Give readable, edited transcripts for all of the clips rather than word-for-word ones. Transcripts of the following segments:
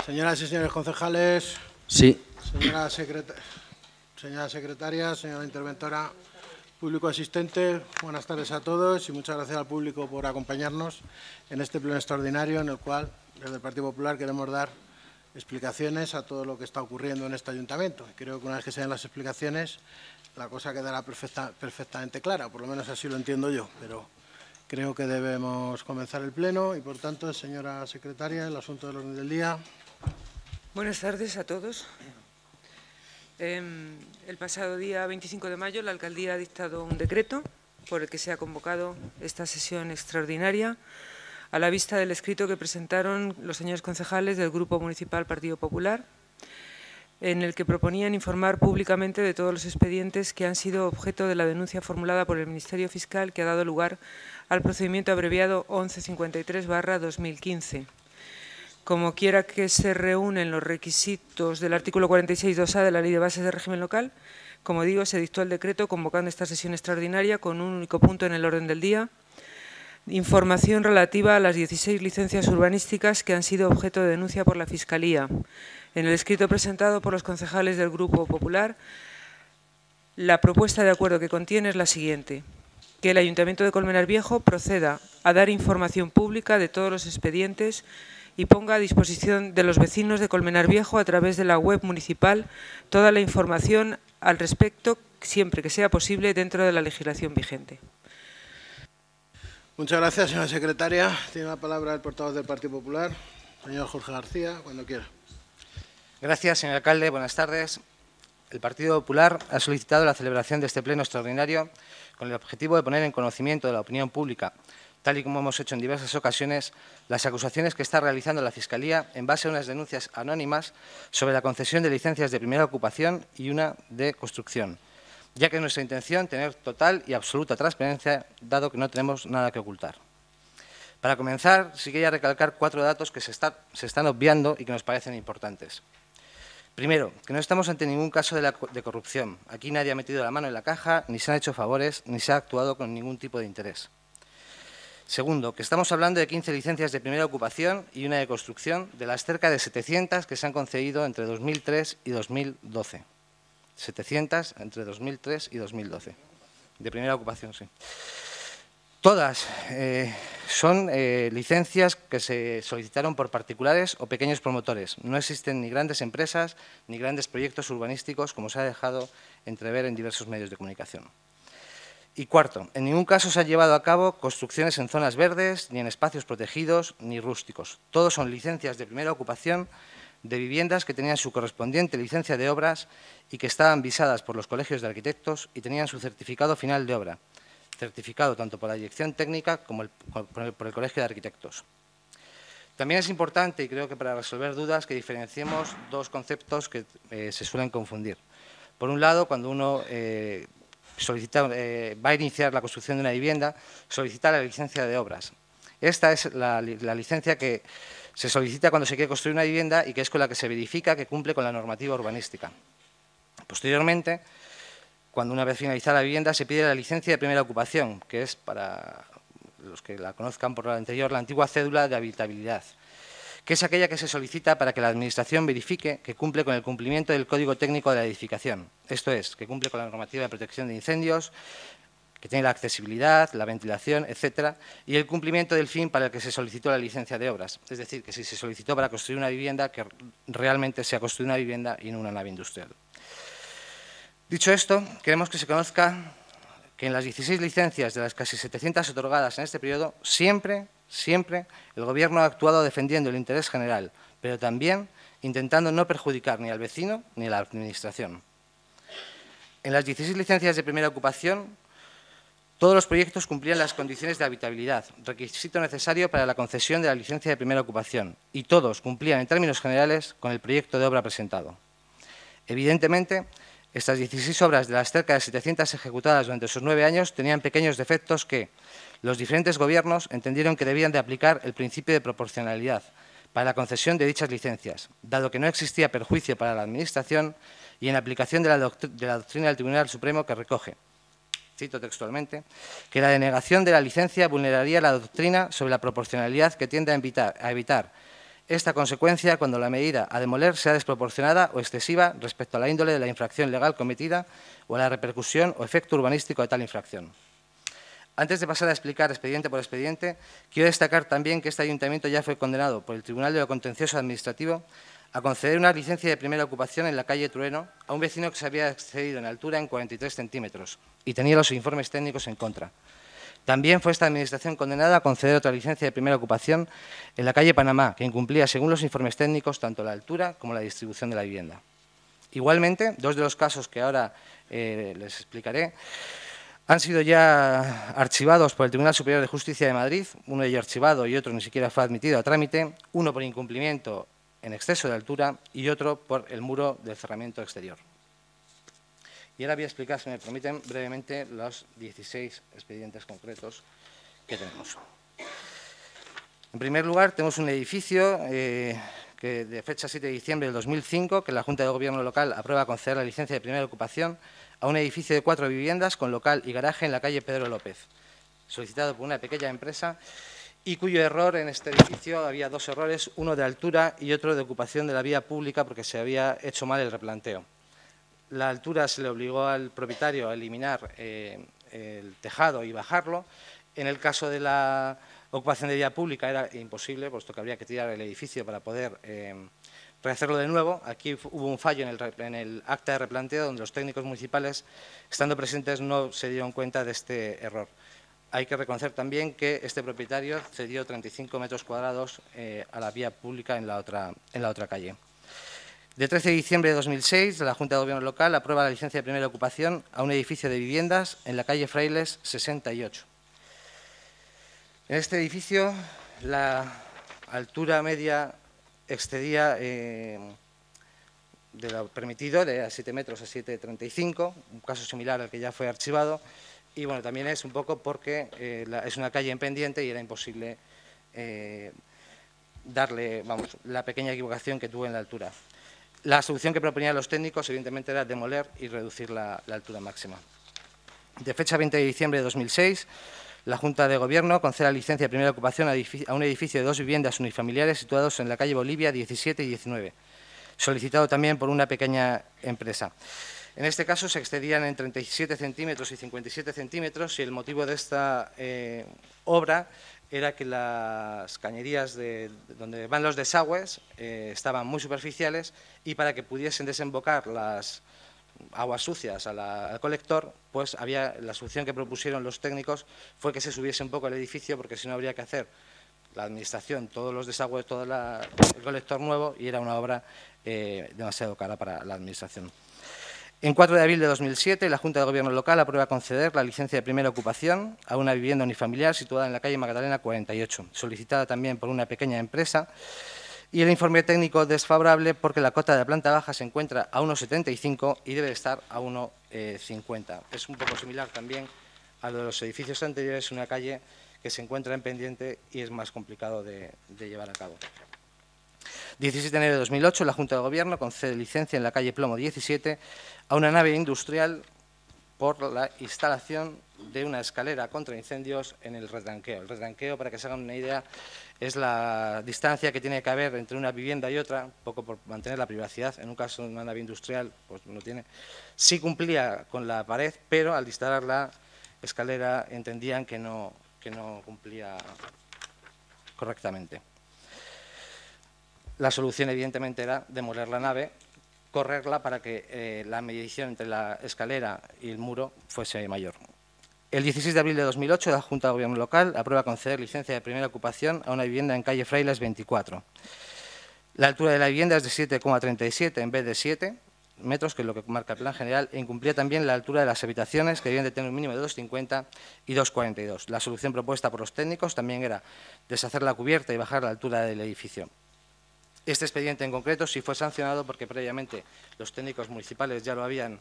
Señoras y señores concejales, Sí. señora secretaria, señora interventora, público asistente, buenas tardes a todos y muchas gracias al público por acompañarnos en este pleno extraordinario en el cual, desde el Partido Popular, queremos dar explicaciones a todo lo que está ocurriendo en este ayuntamiento. Creo que una vez que se den las explicaciones, la cosa quedará perfectamente clara, por lo menos así lo entiendo yo, pero creo que debemos comenzar el pleno y, por tanto, señora secretaria, el asunto del orden del día. Buenas tardes a todos. El pasado día 25 de mayo la Alcaldía ha dictado un decreto por el que se ha convocado esta sesión extraordinaria a la vista del escrito que presentaron los señores concejales del Grupo Municipal Partido Popular, en el que proponían informar públicamente de todos los expedientes que han sido objeto de la denuncia formulada por el Ministerio Fiscal que ha dado lugar al procedimiento abreviado 1153/2015. Como quiera que se reúnen los requisitos del artículo 46(2)A de la Ley de Bases de Régimen Local, como digo, se dictó el decreto convocando esta sesión extraordinaria con un único punto en el orden del día: información relativa a las 16 licencias urbanísticas que han sido objeto de denuncia por la Fiscalía. En el escrito presentado por los concejales del Grupo Popular, la propuesta de acuerdo que contiene es la siguiente: que el Ayuntamiento de Colmenar Viejo proceda a dar información pública de todos los expedientes y ponga a disposición de los vecinos de Colmenar Viejo a través de la web municipal toda la información al respecto, siempre que sea posible, dentro de la legislación vigente. Muchas gracias, señora secretaria. Tiene la palabra el portavoz del Partido Popular, señor Jorge García, cuando quiera. Gracias, señor alcalde. Buenas tardes. El Partido Popular ha solicitado la celebración de este pleno extraordinario con el objetivo de poner en conocimiento de la opinión pública, tal y como hemos hecho en diversas ocasiones, las acusaciones que está realizando la Fiscalía en base a unas denuncias anónimas sobre la concesión de licencias de primera ocupación y una de construcción, ya que es nuestra intención tener total y absoluta transparencia, dado que no tenemos nada que ocultar. Para comenzar, sí quería recalcar 4 datos que se están obviando y que nos parecen importantes. Primero, que no estamos ante ningún caso de corrupción. Aquí nadie ha metido la mano en la caja, ni se han hecho favores, ni se ha actuado con ningún tipo de interés. Segundo, que estamos hablando de 15 licencias de primera ocupación y una de construcción, de las cerca de 700 que se han concedido entre 2003 y 2012. 700 entre 2003 y 2012. De primera ocupación, sí. Todas son licencias que se solicitaron por particulares o pequeños promotores. No existen ni grandes empresas ni grandes proyectos urbanísticos, como se ha dejado entrever en diversos medios de comunicación. Y cuarto, en ningún caso se han llevado a cabo construcciones en zonas verdes, ni en espacios protegidos, ni rústicos. Todos son licencias de primera ocupación de viviendas que tenían su correspondiente licencia de obras y que estaban visadas por los colegios de arquitectos y tenían su certificado final de obra, certificado tanto por la dirección técnica como por el Colegio de Arquitectos. También es importante, y creo que para resolver dudas, que diferenciemos 2 conceptos que se suelen confundir. Por un lado, cuando uno va a iniciar la construcción de una vivienda, solicita la licencia de obras. Esta es la licencia que se solicita cuando se quiere construir una vivienda y que es con la que se verifica que cumple con la normativa urbanística. Posteriormente, cuando una vez finalizada la vivienda, se pide la licencia de primera ocupación, que es, para los que la conozcan por lo anterior, la antigua cédula de habitabilidad, que es aquella que se solicita para que la Administración verifique que cumple con el cumplimiento del Código Técnico de la Edificación. Esto es, que cumple con la normativa de protección de incendios, que tiene la accesibilidad, la ventilación, etcétera, y el cumplimiento del fin para el que se solicitó la licencia de obras. Es decir, que si se solicitó para construir una vivienda, que realmente se ha construido una vivienda y no una nave industrial. Dicho esto, queremos que se conozca que en las 16 licencias de las casi 700 otorgadas en este periodo, siempre el Gobierno ha actuado defendiendo el interés general, pero también intentando no perjudicar ni al vecino ni a la Administración. En las 16 licencias de primera ocupación, todos los proyectos cumplían las condiciones de habitabilidad, requisito necesario para la concesión de la licencia de primera ocupación, y todos cumplían en términos generales con el proyecto de obra presentado. Evidentemente, estas 16 obras de las cerca de 700 ejecutadas durante esos 9 años tenían pequeños defectos que los diferentes gobiernos entendieron que debían de aplicar el principio de proporcionalidad para la concesión de dichas licencias, dado que no existía perjuicio para la Administración y en aplicación de la doctrina del Tribunal Supremo que recoge, cito textualmente, que la denegación de la licencia vulneraría la doctrina sobre la proporcionalidad que tiende a evitar Esta consecuencia cuando la medida a demoler sea desproporcionada o excesiva respecto a la índole de la infracción legal cometida o a la repercusión o efecto urbanístico de tal infracción. Antes de pasar a explicar expediente por expediente, quiero destacar también que este ayuntamiento ya fue condenado por el Tribunal de lo Contencioso Administrativo a conceder una licencia de primera ocupación en la calle Trueno a un vecino que se había excedido en altura en 43 centímetros y tenía los informes técnicos en contra. También fue esta administración condenada a conceder otra licencia de primera ocupación en la calle Panamá, que incumplía, según los informes técnicos, tanto la altura como la distribución de la vivienda. Igualmente, dos de los casos que ahora les explicaré han sido ya archivados por el Tribunal Superior de Justicia de Madrid, uno de ellos archivado y otro ni siquiera fue admitido a trámite, uno por incumplimiento en exceso de altura y otro por el muro del cerramiento exterior. Y ahora voy a explicar, si me permiten, brevemente los 16 expedientes concretos que tenemos. En primer lugar, tenemos un edificio que de fecha 7 de diciembre del 2005, que la Junta de Gobierno local aprueba conceder la licencia de primera ocupación a un edificio de 4 viviendas con local y garaje en la calle Pedro López, solicitado por una pequeña empresa y cuyo error en este edificio había dos errores, uno de altura y otro de ocupación de la vía pública porque se había hecho mal el replanteo. La altura se le obligó al propietario a eliminar el tejado y bajarlo. En el caso de la ocupación de vía pública era imposible, puesto que habría que tirar el edificio para poder rehacerlo de nuevo. Aquí hubo un fallo en el acta de replanteo donde los técnicos municipales, estando presentes, no se dieron cuenta de este error. Hay que reconocer también que este propietario cedió 35 metros cuadrados a la vía pública en la otra calle. De 13 de diciembre de 2006, la Junta de Gobierno local aprueba la licencia de primera ocupación a un edificio de viviendas en la calle Frailes 68. En este edificio, la altura media excedía de lo permitido, de 7 metros a 7,35, un caso similar al que ya fue archivado. Y bueno, también es un poco porque es una calle en pendiente y era imposible darle, la pequeña equivocación que tuvo en la altura. La solución que proponían los técnicos, evidentemente, era demoler y reducir la altura máxima. De fecha 20 de diciembre de 2006, la Junta de Gobierno concede la licencia de primera ocupación a un edificio de 2 viviendas unifamiliares situados en la calle Bolivia 17 y 19, solicitado también por una pequeña empresa. En este caso se excedían en 37 centímetros y 57 centímetros y el motivo de esta obra era que las cañerías donde van los desagües estaban muy superficiales y para que pudiesen desembocar las aguas sucias al colector, pues la solución que propusieron los técnicos fue que se subiese un poco el edificio porque si no habría que hacer la administración, todos los desagües, todo el colector nuevo y era una obra demasiado cara para la administración. En 4 de abril de 2007, la Junta de Gobierno local aprueba conceder la licencia de primera ocupación a una vivienda unifamiliar situada en la calle Magdalena 48, solicitada también por una pequeña empresa, y el informe técnico desfavorable porque la cota de la planta baja se encuentra a 1,75 y debe estar a 1,50. Es un poco similar también a lo de los edificios anteriores, una calle que se encuentra en pendiente y es más complicado de llevar a cabo. 17 de enero de 2008, la Junta de Gobierno concede licencia en la calle Plomo 17 a una nave industrial por la instalación de una escalera contra incendios en el retranqueo. El retranqueo, para que se hagan una idea, es la distancia que tiene que haber entre una vivienda y otra, un poco por mantener la privacidad. En un caso de una nave industrial, pues no tiene. Sí cumplía con la pared, pero al instalar la escalera entendían que no cumplía correctamente. La solución, evidentemente, era demoler la nave, correrla para que la medición entre la escalera y el muro fuese mayor. El 16 de abril de 2008, la Junta de Gobierno local aprueba conceder licencia de primera ocupación a una vivienda en calle Frailes 24. La altura de la vivienda es de 7,37 en vez de 7 metros, que es lo que marca el plan general, e incumplía también la altura de las habitaciones, que debían de tener un mínimo de 2,50 y 2,42. La solución propuesta por los técnicos también era deshacer la cubierta y bajar la altura del edificio. Este expediente en concreto sí fue sancionado porque previamente los técnicos municipales ya lo habían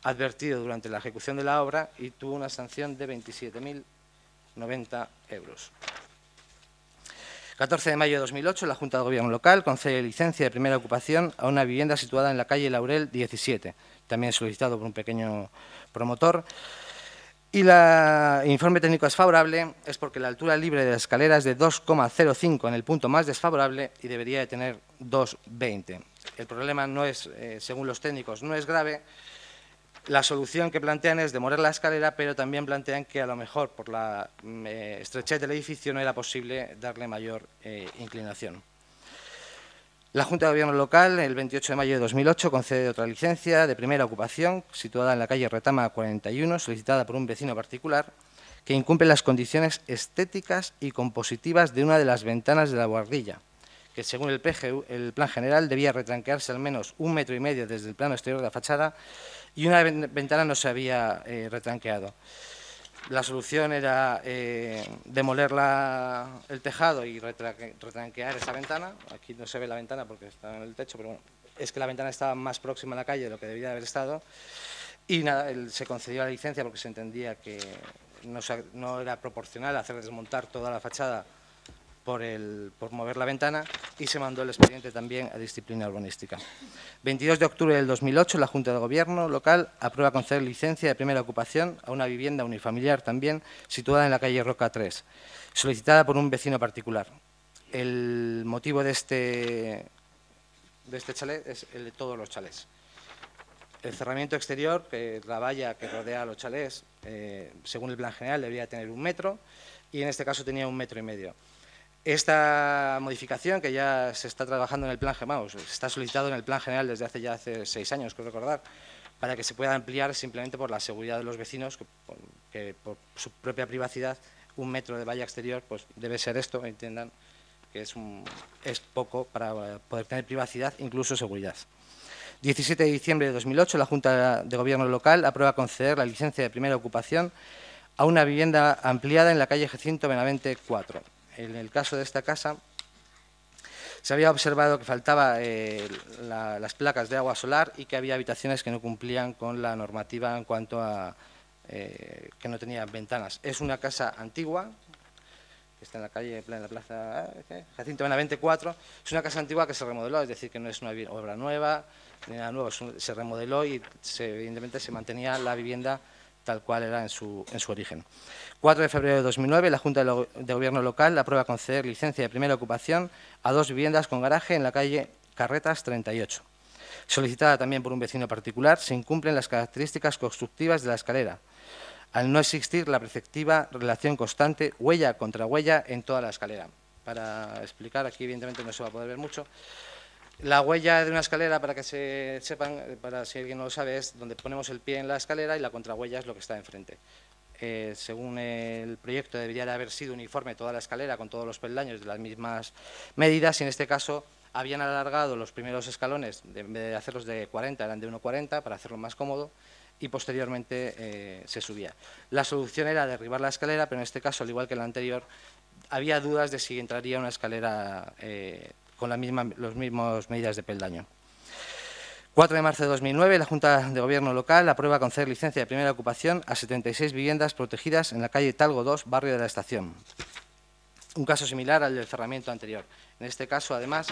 advertido durante la ejecución de la obra y tuvo una sanción de 27.090 euros. 14 de mayo de 2008, la Junta de Gobierno local concede licencia de primera ocupación a una vivienda situada en la calle Laurel 17, también solicitado por un pequeño promotor. Y el informe técnico es favorable, es porque la altura libre de la escalera es de 2,05 en el punto más desfavorable y debería de tener 2,20. El problema no es, según los técnicos, no es grave. La solución que plantean es demoler la escalera, pero también plantean que a lo mejor por la estrechez del edificio no era posible darle mayor inclinación. La Junta de Gobierno Local, el 28 de mayo de 2008, concede otra licencia de primera ocupación, situada en la calle Retama 41, solicitada por un vecino particular, que incumple las condiciones estéticas y compositivas de una de las ventanas de la buhardilla, que según el PGU, el plan general debía retranquearse al menos 1,5 metros desde el plano exterior de la fachada y una ventana no se había retranqueado. La solución era demoler el tejado y retranquear esa ventana. Aquí no se ve la ventana porque está en el techo, pero bueno, es que la ventana estaba más próxima a la calle de lo que debía haber estado. Y nada, se concedió la licencia porque se entendía que no era proporcional hacer desmontar toda la fachada por mover la ventana, y se mandó el expediente también a disciplina urbanística. 22 de octubre del 2008, la Junta de Gobierno Local aprueba conceder licencia de primera ocupación a una vivienda unifamiliar también situada en la calle Roca 3, solicitada por un vecino particular. El motivo de este chalet es el de todos los chalés. El cerramiento exterior, que la valla que rodea a los chalés, según el plan general, debería tener 1 metro, y en este caso tenía 1,5 metros. Esta modificación, que ya se está trabajando en el plan general, está solicitado en el plan general desde hace 6 años, creo recordar, para que se pueda ampliar simplemente por la seguridad de los vecinos, que por su propia privacidad, 1 metro de valla exterior pues debe ser esto, entiendan que es poco para poder tener privacidad, incluso seguridad. 17 de diciembre de 2008, la Junta de Gobierno Local aprueba conceder la licencia de primera ocupación a una vivienda ampliada en la calle Jacinto Benavente 4. En el caso de esta casa, se había observado que faltaba las placas de agua solar y que había habitaciones que no cumplían con la normativa en cuanto a que no tenían ventanas. Es una casa antigua, que está en la calle, en la plaza Jacinto Benavente 4. Es una casa antigua que se remodeló, es decir, que no es una obra nueva, ni nada nuevo, se remodeló y evidentemente se mantenía la vivienda tal cual era en su origen. 4 de febrero de 2009, la Junta de Gobierno Local aprueba conceder licencia de primera ocupación a 2 viviendas con garaje en la calle Carretas 38. Solicitada también por un vecino particular, se incumplen las características constructivas de la escalera, al no existir la preceptiva relación constante huella contra huella en toda la escalera. Para explicar, aquí evidentemente no se va a poder ver mucho. La huella de una escalera, para que se sepan, para si alguien no lo sabe, es donde ponemos el pie en la escalera y la contrahuella es lo que está enfrente. Según el proyecto, debería de haber sido uniforme toda la escalera con todos los peldaños de las mismas medidas, y en este caso habían alargado los primeros escalones, en vez de hacerlos de 40, eran de 1,40 para hacerlo más cómodo, y posteriormente se subía. La solución era derribar la escalera, pero en este caso, al igual que en la anterior, había dudas de si entraría una escalera con las mismas medidas de peldaño. 4 de marzo de 2009, la Junta de Gobierno Local aprueba conceder licencia de primera ocupación a 76 viviendas protegidas en la calle Talgo 2, barrio de la Estación. Un caso similar al del cerramiento anterior. En este caso, además,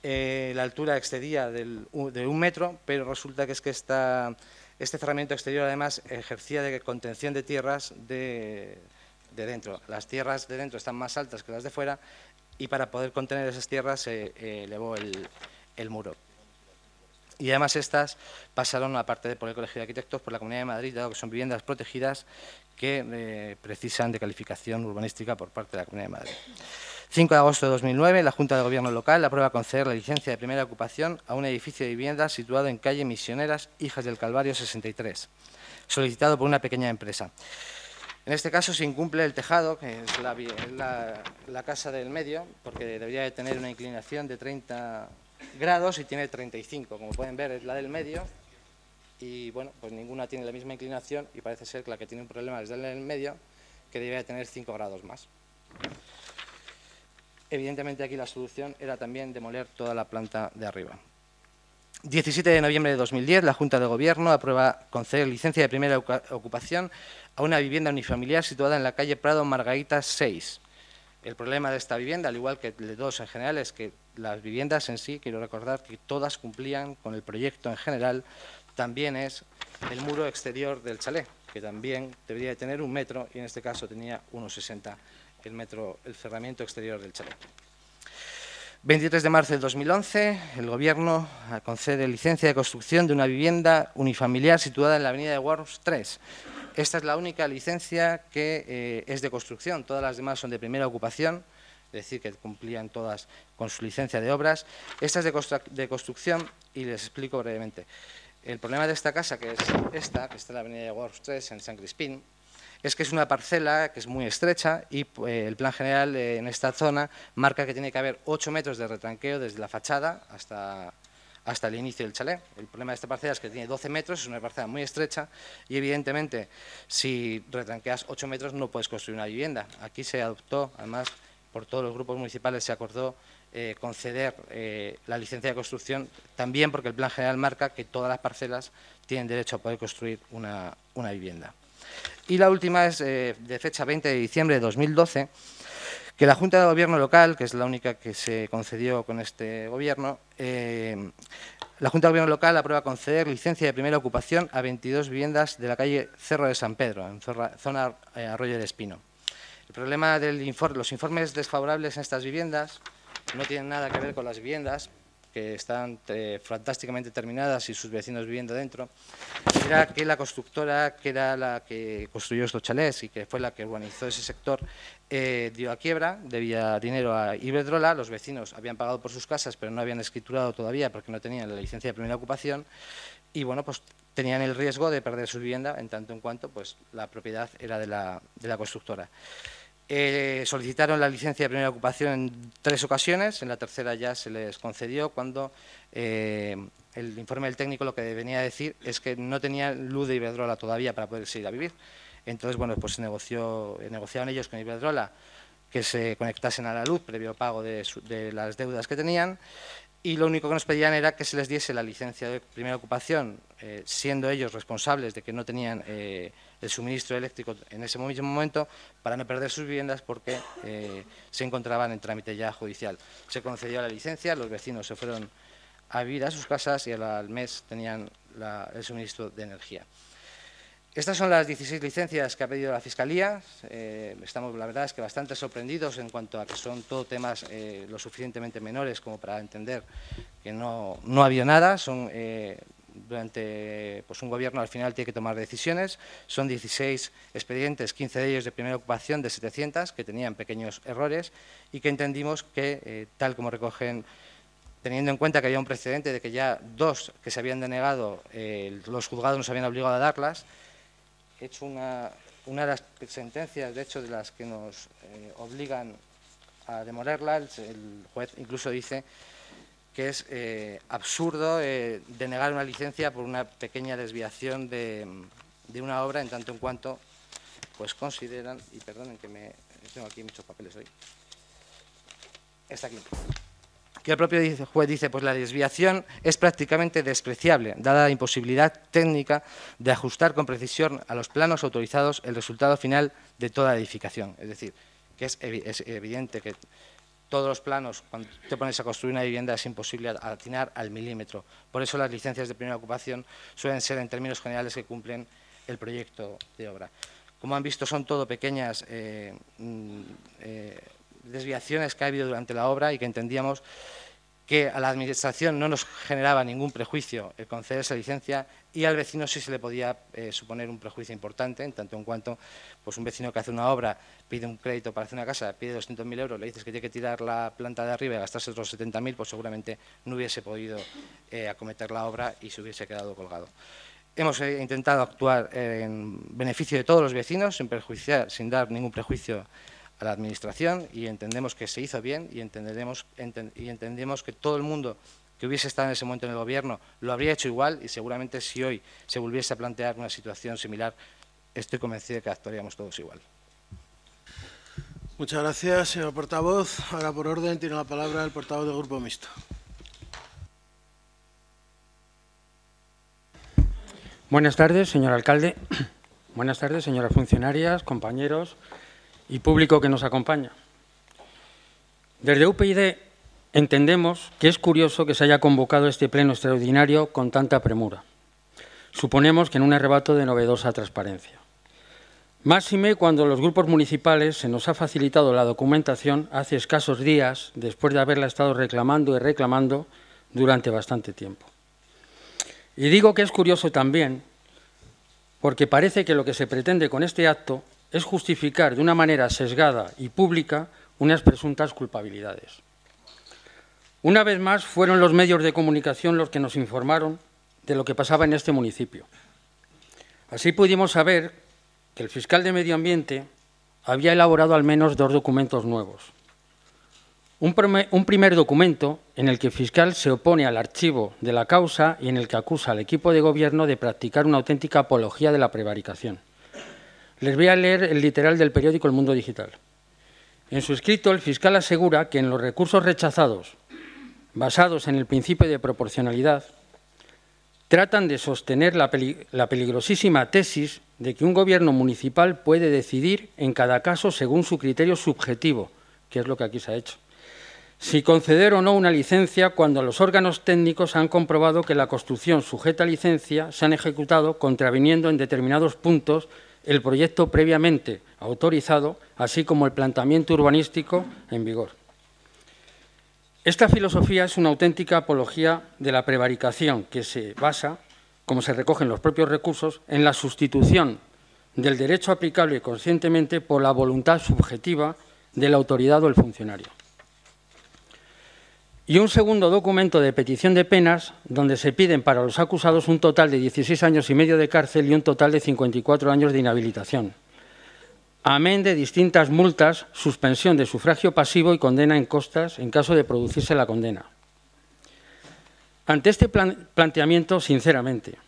la altura excedía de 1 metro, pero resulta que este cerramiento exterior, además, ejercía de contención de tierras de dentro. Las tierras de dentro están más altas que las de fuera, y para poder contener esas tierras se elevó el muro. Y además estas pasaron, aparte de por el Colegio de Arquitectos, por la Comunidad de Madrid, dado que son viviendas protegidas que precisan de calificación urbanística por parte de la Comunidad de Madrid. 5 de agosto de 2009, la Junta de Gobierno Local aprueba conceder la licencia de primera ocupación a un edificio de viviendas situado en calle Misioneras, Hijas del Calvario 63, solicitado por una pequeña empresa. En este caso se incumple el tejado, que es la casa del medio, porque debería de tener una inclinación de 30 grados y tiene 35. Como pueden ver, es la del medio y, bueno, pues ninguna tiene la misma inclinación, y parece ser que la que tiene un problema es la del medio, que debería de tener 5 grados más. Evidentemente aquí la solución era también demoler toda la planta de arriba. 17 de noviembre de 2010, la Junta de Gobierno aprueba conceder licencia de primera ocupación a una vivienda unifamiliar situada en la calle Prado Margaritas 6. El problema de esta vivienda, al igual que de dos en general, es que las viviendas en sí, quiero recordar que todas cumplían con el proyecto en general, también es el muro exterior del chalet. que también debería de tener 1 metro y en este caso tenía 1,60 el cerramiento exterior del chalet. 23 de marzo del 2011, el Gobierno concede licencia de construcción de una vivienda unifamiliar situada en la avenida de Worms 3. Esta es la única licencia que es de construcción, todas las demás son de primera ocupación, es decir, que cumplían todas con su licencia de obras. Esta es de construcción y les explico brevemente. El problema de esta casa, que es esta, que está en la avenida de Worms 3, en San Crispín, es que es una parcela que es muy estrecha y el plan general en esta zona marca que tiene que haber 8 metros de retranqueo desde la fachada hasta el inicio del chalet. El problema de esta parcela es que tiene 12 metros, es una parcela muy estrecha y evidentemente si retranqueas 8 metros no puedes construir una vivienda. Aquí se adoptó, además por todos los grupos municipales se acordó conceder la licencia de construcción, también porque el plan general marca que todas las parcelas tienen derecho a poder construir una vivienda. Y la última es de fecha 20 de diciembre de 2012, que la Junta de Gobierno local, que es la única que se concedió con este Gobierno, la Junta de Gobierno local aprueba conceder licencia de primera ocupación a 22 viviendas de la calle Cerro de San Pedro, en zona Arroyo del Espino. El problema de los informes desfavorables en estas viviendas no tienen nada que ver con las viviendas, que están fantásticamente terminadas y sus vecinos viviendo dentro, era que la constructora, que era la que construyó estos chalés y que fue la que urbanizó ese sector, dio a quiebra, debía dinero a Iberdrola, los vecinos habían pagado por sus casas pero no habían escriturado todavía porque no tenían la licencia de primera ocupación y bueno, pues tenían el riesgo de perder su vivienda en tanto en cuanto pues la propiedad era de la constructora. Solicitaron la licencia de primera ocupación en 3 ocasiones, en la tercera ya se les concedió cuando el informe del técnico lo que venía a decir es que no tenían luz de Iberdrola todavía para poder ir a vivir. Entonces, bueno, pues negociaron ellos con Iberdrola que se conectasen a la luz previo pago de las deudas que tenían y lo único que nos pedían era que se les diese la licencia de primera ocupación, siendo ellos responsables de que no tenían el suministro eléctrico en ese mismo momento para no perder sus viviendas porque se encontraban en trámite ya judicial. Se concedió la licencia, los vecinos se fueron a vivir a sus casas y al mes tenían el suministro de energía. Estas son las 16 licencias que ha pedido la Fiscalía. Estamos, la verdad, es que bastante sorprendidos en cuanto a que son todo temas lo suficientemente menores como para entender que no ha habido nada. Son durante pues un gobierno al final tiene que tomar decisiones. Son 16 expedientes, 15 de ellos de primera ocupación de 700 que tenían pequeños errores y que entendimos que tal como recogen, teniendo en cuenta que había un precedente de que ya 2 que se habían denegado, los juzgados nos habían obligado a darlas. He hecho una de las sentencias, de hecho, de las que nos obligan a demorarla, el juez incluso dice que es absurdo denegar una licencia por una pequeña desviación de una obra, en tanto en cuanto pues consideran, y perdonen que tengo aquí muchos papeles hoy, está aquí, que el propio juez dice, pues la desviación es prácticamente despreciable, dada la imposibilidad técnica de ajustar con precisión a los planos autorizados el resultado final de toda edificación. Es decir, que es evidente que todos los planos, cuando te pones a construir una vivienda, es imposible atinar al milímetro. Por eso las licencias de primera ocupación suelen ser, en términos generales, que cumplen el proyecto de obra. Como han visto, son todo pequeñas desviaciones que ha habido durante la obra y que entendíamos que a la Administración no nos generaba ningún prejuicio el conceder esa licencia y al vecino sí se le podía suponer un prejuicio importante, en tanto en cuanto pues un vecino que hace una obra, pide un crédito para hacer una casa, pide 200.000 euros, le dices que tiene que tirar la planta de arriba y gastarse otros 70.000, pues seguramente no hubiese podido acometer la obra y se hubiese quedado colgado. Hemos intentado actuar en beneficio de todos los vecinos, sin dar ningún prejuicio a la Administración, y entendemos que se hizo bien y entendemos que todo el mundo que hubiese estado en ese momento en el Gobierno lo habría hecho igual y seguramente si hoy se volviese a plantear una situación similar, estoy convencido de que actuaríamos todos igual. Muchas gracias, señor portavoz. Ahora, por orden, tiene la palabra el portavoz del Grupo Mixto. Buenas tardes, señor alcalde. Buenas tardes, señoras funcionarias, compañeros y público que nos acompaña. Desde UPyD entendemos que es curioso que se haya convocado este pleno extraordinario con tanta premura. suponemos que en un arrebato de novedosa transparencia. Máxime cuando los grupos municipales se nos ha facilitado la documentación hace escasos días, después de haberla estado reclamando y reclamando durante bastante tiempo. Y digo que es curioso también, porque parece que lo que se pretende con este acto es justificar de una manera sesgada y pública unas presuntas culpabilidades. Una vez más, fueron los medios de comunicación los que nos informaron de lo que pasaba en este municipio. Así pudimos saber que el fiscal de Medio Ambiente había elaborado al menos 2 documentos nuevos. Un primer documento en el que el fiscal se opone al archivo de la causa y en el que acusa al equipo de gobierno de practicar una auténtica apología de la prevaricación. Les voy a leer el literal del periódico El Mundo Digital. En su escrito, el fiscal asegura que en los recursos rechazados, basados en el principio de proporcionalidad, tratan de sostener la peligrosísima tesis de que un gobierno municipal puede decidir en cada caso según su criterio subjetivo, que es lo que aquí se ha hecho, si conceder o no una licencia cuando los órganos técnicos han comprobado que la construcción sujeta a licencia se han ejecutado contraviniendo en determinados puntos el proyecto previamente autorizado, así como el planteamiento urbanístico en vigor. Esta filosofía es una auténtica apología de la prevaricación que se basa, como se recogen los propios recursos, en la sustitución del derecho aplicable conscientemente por la voluntad subjetiva de la autoridad o el funcionario. Y un segundo documento de petición de penas donde se piden para los acusados un total de 16 años y medio de cárcel y un total de 54 años de inhabilitación, amén de distintas multas, suspensión de sufragio pasivo y condena en costas en caso de producirse la condena. Ante este planteamiento, sinceramente,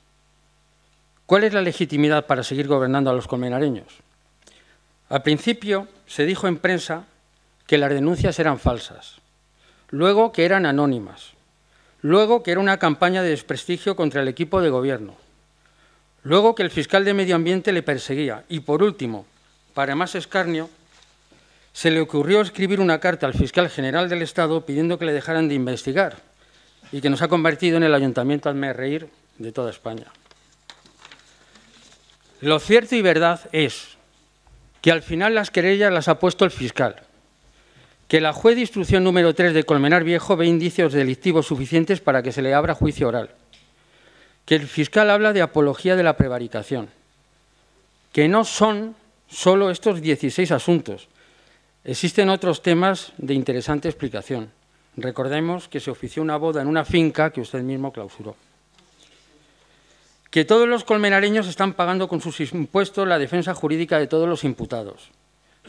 ¿cuál es la legitimidad para seguir gobernando a los colmenareños? Al principio se dijo en prensa que las denuncias eran falsas, luego que eran anónimas, luego que era una campaña de desprestigio contra el equipo de gobierno, luego que el fiscal de Medio Ambiente le perseguía y, por último, para más escarnio, se le ocurrió escribir una carta al fiscal general del Estado pidiendo que le dejaran de investigar y que nos ha convertido en el ayuntamiento hazme-reír de toda España. Lo cierto y verdad es que al final las querellas las ha puesto el fiscal, que la juez de instrucción número 3 de Colmenar Viejo ve indicios delictivos suficientes para que se le abra juicio oral, que el fiscal habla de apología de la prevaricación, que no son solo estos 16 asuntos. Existen otros temas de interesante explicación. Recordemos que se ofició una boda en una finca que usted mismo clausuró. Que todos los colmenareños están pagando con sus impuestos la defensa jurídica de todos los imputados.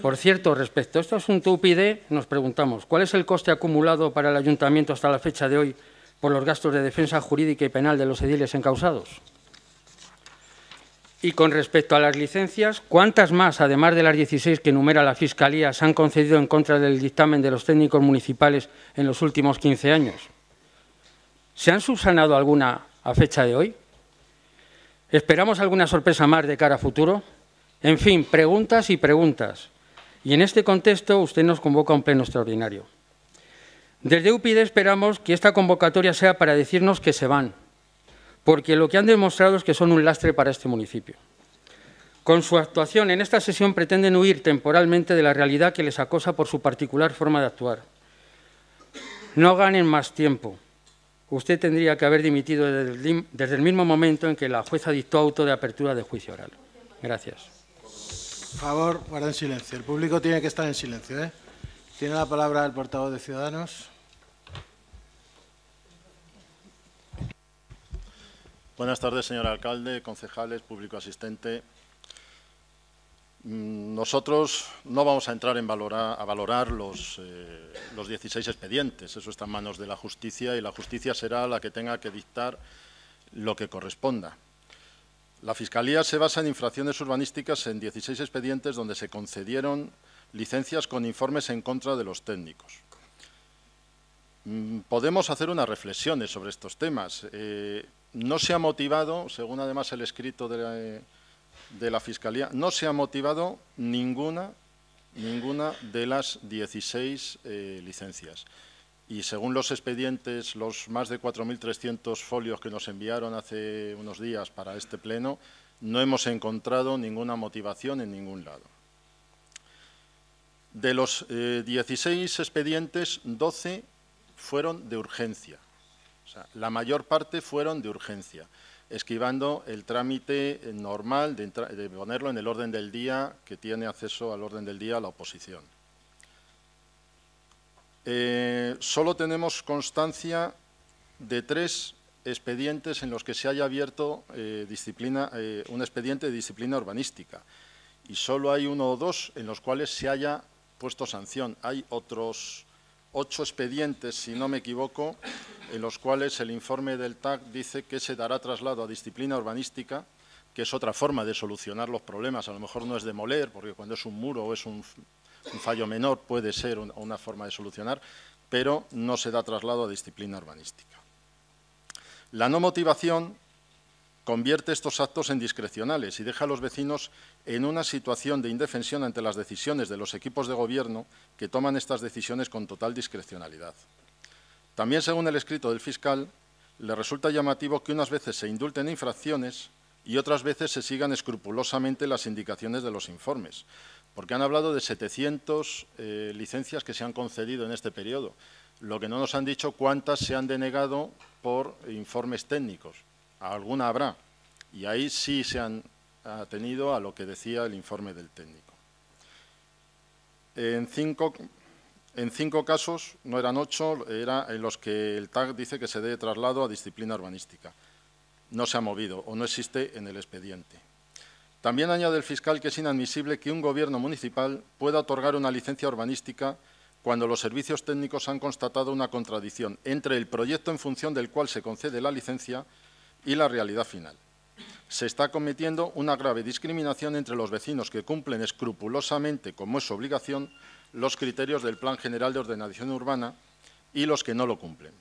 Por cierto, respecto a este asunto UPyD, nos preguntamos, ¿cuál es el coste acumulado para el ayuntamiento hasta la fecha de hoy por los gastos de defensa jurídica y penal de los ediles encausados? Y con respecto a las licencias, ¿cuántas más, además de las 16 que enumera la Fiscalía, se han concedido en contra del dictamen de los técnicos municipales en los últimos 15 años? ¿Se han subsanado alguna a fecha de hoy? ¿Esperamos alguna sorpresa más de cara a futuro? En fin, preguntas y preguntas. Y en este contexto usted nos convoca a un pleno extraordinario. Desde UPyD esperamos que esta convocatoria sea para decirnos que se van, porque lo que han demostrado es que son un lastre para este municipio. Con su actuación en esta sesión pretenden huir temporalmente de la realidad que les acosa por su particular forma de actuar. No ganen más tiempo. Usted tendría que haber dimitido desde el mismo momento en que la jueza dictó auto de apertura de juicio oral. Gracias. Por favor, guarden silencio. El público tiene que estar en silencio, ¿eh? Tiene la palabra el portavoz de Ciudadanos. Buenas tardes, señor alcalde, concejales, público asistente. Nosotros no vamos a entrar a valorar los 16 expedientes. Eso está en manos de la justicia y la justicia será la que tenga que dictar lo que corresponda. La Fiscalía se basa en infracciones urbanísticas en 16 expedientes donde se concedieron licencias con informes en contra de los técnicos. Podemos hacer unas reflexiones sobre estos temas. No se ha motivado, según además el escrito de la Fiscalía, no se ha motivado ninguna de las 16 licencias. y según los expedientes, los más de 4.300 folios que nos enviaron hace unos días para este pleno, no hemos encontrado ninguna motivación en ningún lado. De los 16 expedientes, 12 fueron de urgencia. O sea, la mayor parte fueron de urgencia, esquivando el trámite normal de ponerlo en el orden del día que tiene acceso al orden del día la oposición. Solo tenemos constancia de 3 expedientes en los que se haya abierto un expediente de disciplina urbanística, y solo hay 1 o 2 en los cuales se haya puesto sanción. Hay otros 8 expedientes, si no me equivoco, en los cuales el informe del TAC dice que se dará traslado a disciplina urbanística, que es otra forma de solucionar los problemas. A lo mejor no es demoler, porque cuando es un muro o es un fallo menor puede ser una forma de solucionar, pero no se da traslado a disciplina urbanística. La no motivación convierte estos actos en discrecionales y deja a los vecinos en una situación de indefensión ante las decisiones de los equipos de gobierno que toman estas decisiones con total discrecionalidad. También, según el escrito del fiscal, le resulta llamativo que unas veces se indulten infracciones y otras veces se sigan escrupulosamente las indicaciones de los informes, porque han hablado de 700 licencias que se han concedido en este periodo. Lo que no nos han dicho cuántas se han denegado por informes técnicos. Alguna habrá, y ahí sí se han atenido a lo que decía el informe del técnico. En 5 casos, no eran 8, era en los que el TAC dice que se dé traslado a disciplina urbanística. No se ha movido o no existe en el expediente. También añade el fiscal que es inadmisible que un gobierno municipal pueda otorgar una licencia urbanística cuando los servicios técnicos han constatado una contradicción entre el proyecto en función del cual se concede la licencia y la realidad final. Se está cometiendo una grave discriminación entre los vecinos que cumplen escrupulosamente, como es su obligación, los criterios del Plan General de Ordenación Urbana y los que no lo cumplen.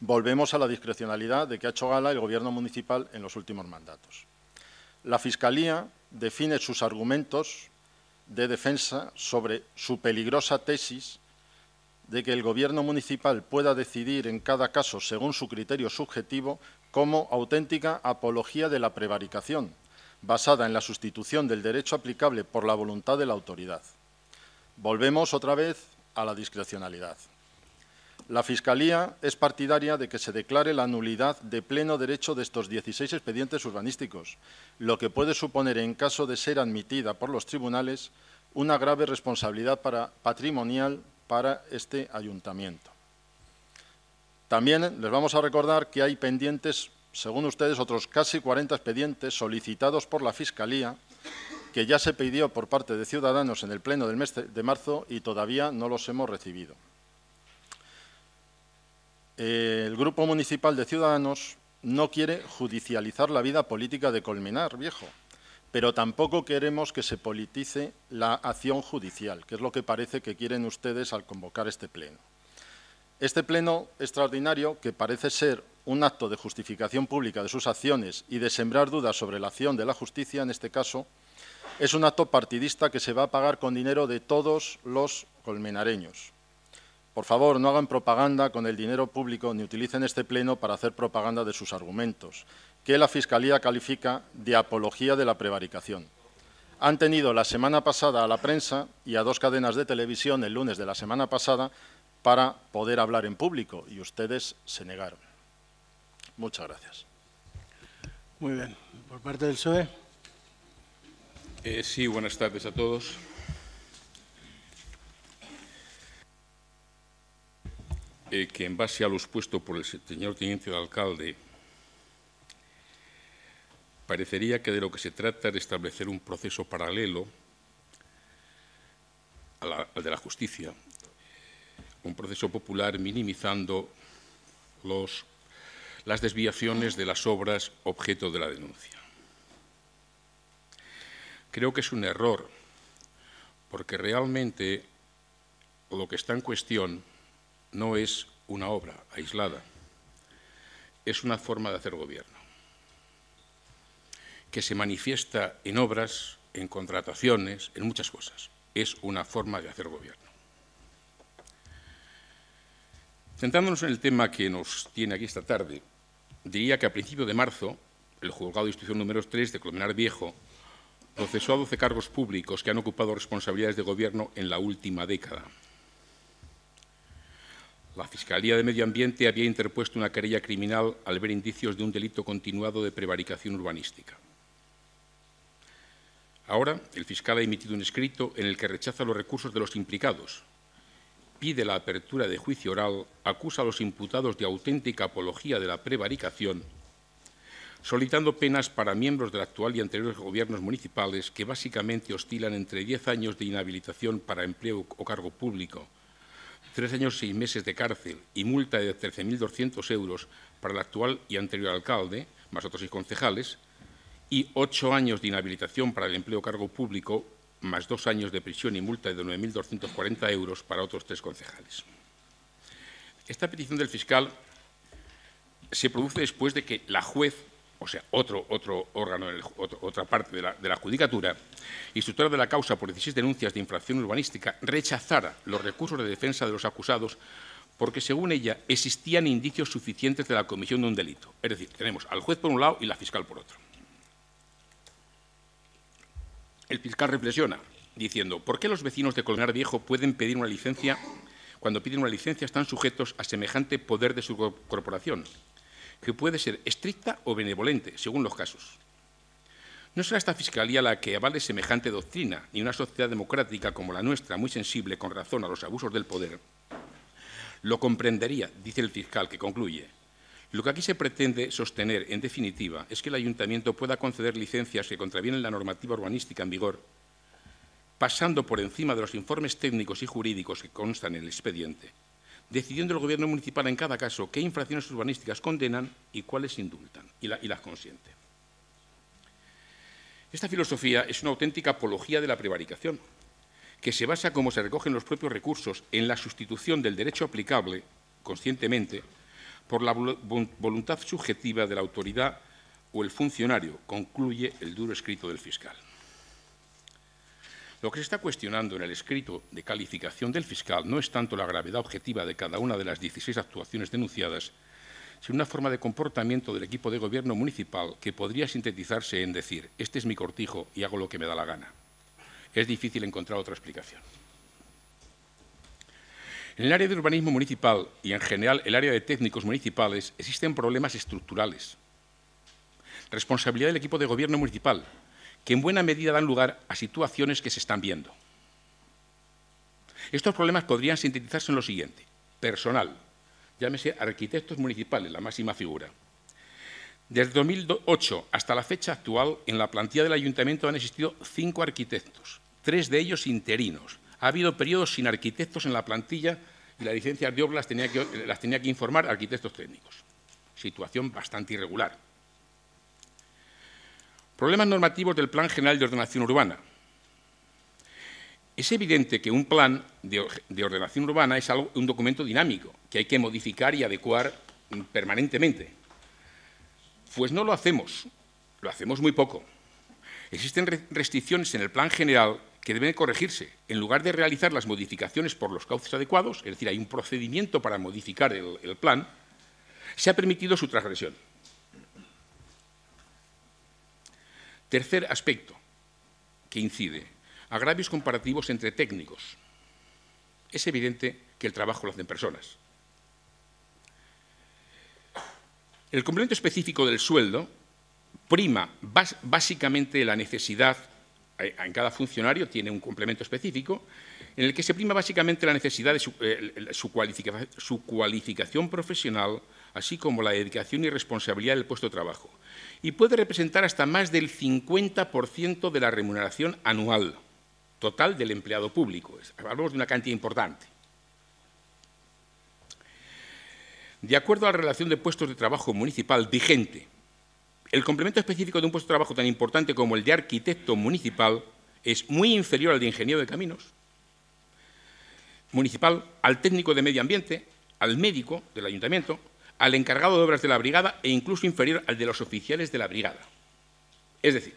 Volvemos a la discrecionalidad de que ha hecho gala el Gobierno municipal en los últimos mandatos. La Fiscalía define sus argumentos de defensa sobre su peligrosa tesis de que el Gobierno municipal pueda decidir en cada caso según su criterio subjetivo como auténtica apología de la prevaricación, basada en la sustitución del derecho aplicable por la voluntad de la autoridad. Volvemos otra vez a la discrecionalidad. La Fiscalía es partidaria de que se declare la nulidad de pleno derecho de estos 16 expedientes urbanísticos, lo que puede suponer, en caso de ser admitida por los tribunales, una grave responsabilidad patrimonial para este ayuntamiento. También les vamos a recordar que hay pendientes, según ustedes, otros casi 40 expedientes solicitados por la Fiscalía, que ya se pidió por parte de Ciudadanos en el pleno del mes de marzo y todavía no los hemos recibido. El Grupo Municipal de Ciudadanos no quiere judicializar la vida política de Colmenar Viejo, pero tampoco queremos que se politice la acción judicial, que es lo que parece que quieren ustedes al convocar este pleno. Este pleno extraordinario, que parece ser un acto de justificación pública de sus acciones y de sembrar dudas sobre la acción de la justicia, en este caso, es un acto partidista que se va a pagar con dinero de todos los colmenareños. Por favor, no hagan propaganda con el dinero público ni utilicen este pleno para hacer propaganda de sus argumentos, que la Fiscalía califica de apología de la prevaricación. Han tenido la semana pasada a la prensa y a 2 cadenas de televisión el lunes de la semana pasada para poder hablar en público y ustedes se negaron. Muchas gracias. Muy bien. Por parte del PSOE. Sí, buenas tardes a todos. Que en base a lo expuesto por el señor teniente de alcalde, parecería que de lo que se trata es de establecer un proceso paralelo al de la justicia, un proceso popular minimizando las desviaciones de las obras objeto de la denuncia. Creo que es un error, porque realmente lo que está en cuestión no es una obra aislada, es una forma de hacer gobierno, que se manifiesta en obras, en contrataciones, en muchas cosas. Es una forma de hacer gobierno. Centrándonos en el tema que nos tiene aquí esta tarde, diría que a principios de marzo, el Juzgado de Instrucción número 3 de Colmenar Viejo procesó a 12 cargos públicos que han ocupado responsabilidades de gobierno en la última década. La Fiscalía de Medio Ambiente había interpuesto una querella criminal al ver indicios de un delito continuado de prevaricación urbanística. Ahora, el fiscal ha emitido un escrito en el que rechaza los recursos de los implicados, pide la apertura de juicio oral, acusa a los imputados de auténtica apología de la prevaricación, solicitando penas para miembros del actual y anteriores gobiernos municipales que básicamente oscilan entre 10 años de inhabilitación para empleo o cargo público, 3 años y 6 meses de cárcel y multa de 13.200 euros para el actual y anterior alcalde, más otros 6 concejales, y 8 años de inhabilitación para el empleo o cargo público, más 2 años de prisión y multa de 9.240 euros para otros 3 concejales. Esta petición del fiscal se produce después de que la juez, o sea, otro órgano, otra parte de la judicatura, instructora de la causa por 16 denuncias de infracción urbanística, rechazara los recursos de defensa de los acusados porque, según ella, existían indicios suficientes de la comisión de un delito. Es decir, tenemos al juez por un lado y la fiscal por otro. El fiscal reflexiona, diciendo, ¿por qué los vecinos de Colmenar Viejo pueden pedir una licencia? Cuando piden una licencia están sujetos a semejante poder de su corporación, que puede ser estricta o benevolente, según los casos. No será esta Fiscalía la que avale semejante doctrina, ni una sociedad democrática como la nuestra, muy sensible con razón a los abusos del poder, lo comprendería, dice el fiscal, que concluye. Lo que aquí se pretende sostener, en definitiva, es que el Ayuntamiento pueda conceder licencias que contravienen la normativa urbanística en vigor, pasando por encima de los informes técnicos y jurídicos que constan en el expediente, decidiendo el Gobierno municipal en cada caso qué infracciones urbanísticas condenan y cuáles indultan, y las consiente. Esta filosofía es una auténtica apología de la prevaricación, que se basa, como se recogen los propios recursos, en la sustitución del derecho aplicable, conscientemente, por la voluntad subjetiva de la autoridad o el funcionario, concluye el duro escrito del fiscal. Lo que se está cuestionando en el escrito de calificación del fiscal no es tanto la gravedad objetiva de cada una de las 16 actuaciones denunciadas, sino una forma de comportamiento del equipo de gobierno municipal que podría sintetizarse en decir, este es mi cortijo y hago lo que me da la gana. Es difícil encontrar otra explicación. En el área de urbanismo municipal y, en general, el área de técnicos municipales existen problemas estructurales. Responsabilidad del equipo de gobierno municipal, que en buena medida dan lugar a situaciones que se están viendo. Estos problemas podrían sintetizarse en lo siguiente. Personal, llámese arquitectos municipales, la máxima figura. Desde 2008 hasta la fecha actual, en la plantilla del Ayuntamiento han existido 5 arquitectos, 3 de ellos interinos. Ha habido periodos sin arquitectos en la plantilla y las licencias de obra las tenía que informar arquitectos técnicos. Situación bastante irregular. Problemas normativos del Plan General de Ordenación Urbana. Es evidente que un plan de ordenación urbana es un documento dinámico que hay que modificar y adecuar permanentemente. Pues no lo hacemos muy poco. Existen restricciones en el Plan General que deben corregirse. En lugar de realizar las modificaciones por los cauces adecuados, es decir, hay un procedimiento para modificar el plan, se ha permitido su transgresión. Tercer aspecto que incide, agravios comparativos entre técnicos. Es evidente que el trabajo lo hacen personas. El complemento específico del sueldo prima básicamente la necesidad. En cada funcionario tiene un complemento específico en el que se prima básicamente la necesidad de su cualificación profesional, así como la dedicación y responsabilidad del puesto de trabajo. Y puede representar hasta más del 50% de la remuneración anual total del empleado público. Hablamos de una cantidad importante. De acuerdo a la relación de puestos de trabajo municipal vigente, el complemento específico de un puesto de trabajo tan importante como el de arquitecto municipal es muy inferior al de ingeniero de caminos municipal, al técnico de medio ambiente, al médico del ayuntamiento, al encargado de obras de la brigada e incluso inferior al de los oficiales de la brigada. Es decir,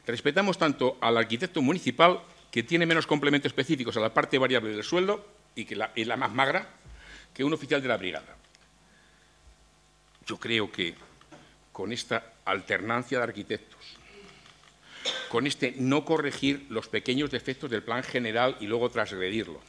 respetamos tanto al arquitecto municipal, que tiene menos complementos específicos a la parte variable del sueldo y que es la más magra, que un oficial de la brigada. Yo creo que con esta alternancia de arquitectos, con este no corregir los pequeños defectos del plan general y luego transgredirlo,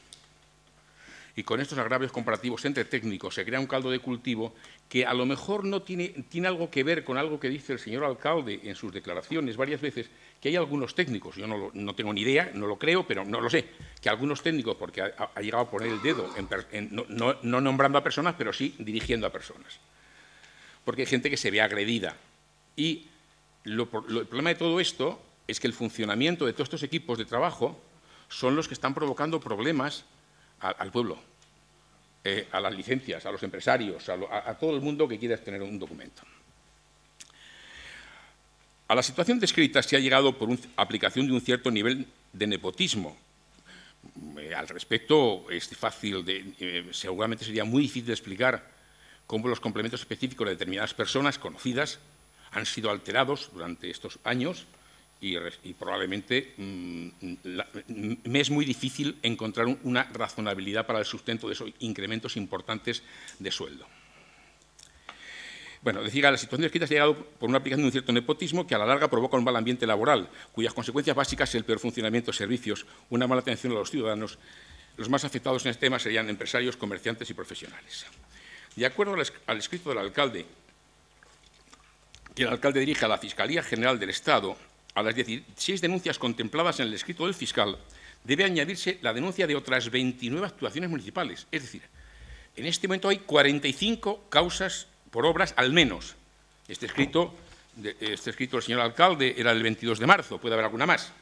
y con estos agravios comparativos entre técnicos se crea un caldo de cultivo que a lo mejor no tiene algo que ver con algo que dice el señor alcalde en sus declaraciones varias veces, que hay algunos técnicos, yo no tengo ni idea, no lo creo, pero no lo sé, que algunos técnicos, porque ha llegado a poner el dedo, no nombrando a personas, pero sí dirigiendo a personas. Porque hay gente que se ve agredida. Y el problema de todo esto es que el funcionamiento de todos estos equipos de trabajo son los que están provocando problemas al pueblo, a las licencias, a los empresarios, a todo el mundo que quiera tener un documento. A la situación descrita se ha llegado por aplicación de un cierto nivel de nepotismo. Al respecto, es fácil, seguramente sería muy difícil de explicar cómo los complementos específicos de determinadas personas conocidas han sido alterados durante estos años y probablemente me es muy difícil encontrar una razonabilidad para el sustento de esos incrementos importantes de sueldo. Bueno, decía que la situación descrita se ha llegado por una aplicación de un cierto nepotismo que a la larga provoca un mal ambiente laboral, cuyas consecuencias básicas es el peor funcionamiento de servicios, una mala atención a los ciudadanos. Los más afectados en este tema serían empresarios, comerciantes y profesionales. De acuerdo al escrito del alcalde, que el alcalde dirige a la Fiscalía General del Estado, a las 16 denuncias contempladas en el escrito del fiscal debe añadirse la denuncia de otras 29 actuaciones municipales. Es decir, en este momento hay 45 causas por obras al menos. Este escrito del señor alcalde era el 22 de marzo, puede haber alguna más.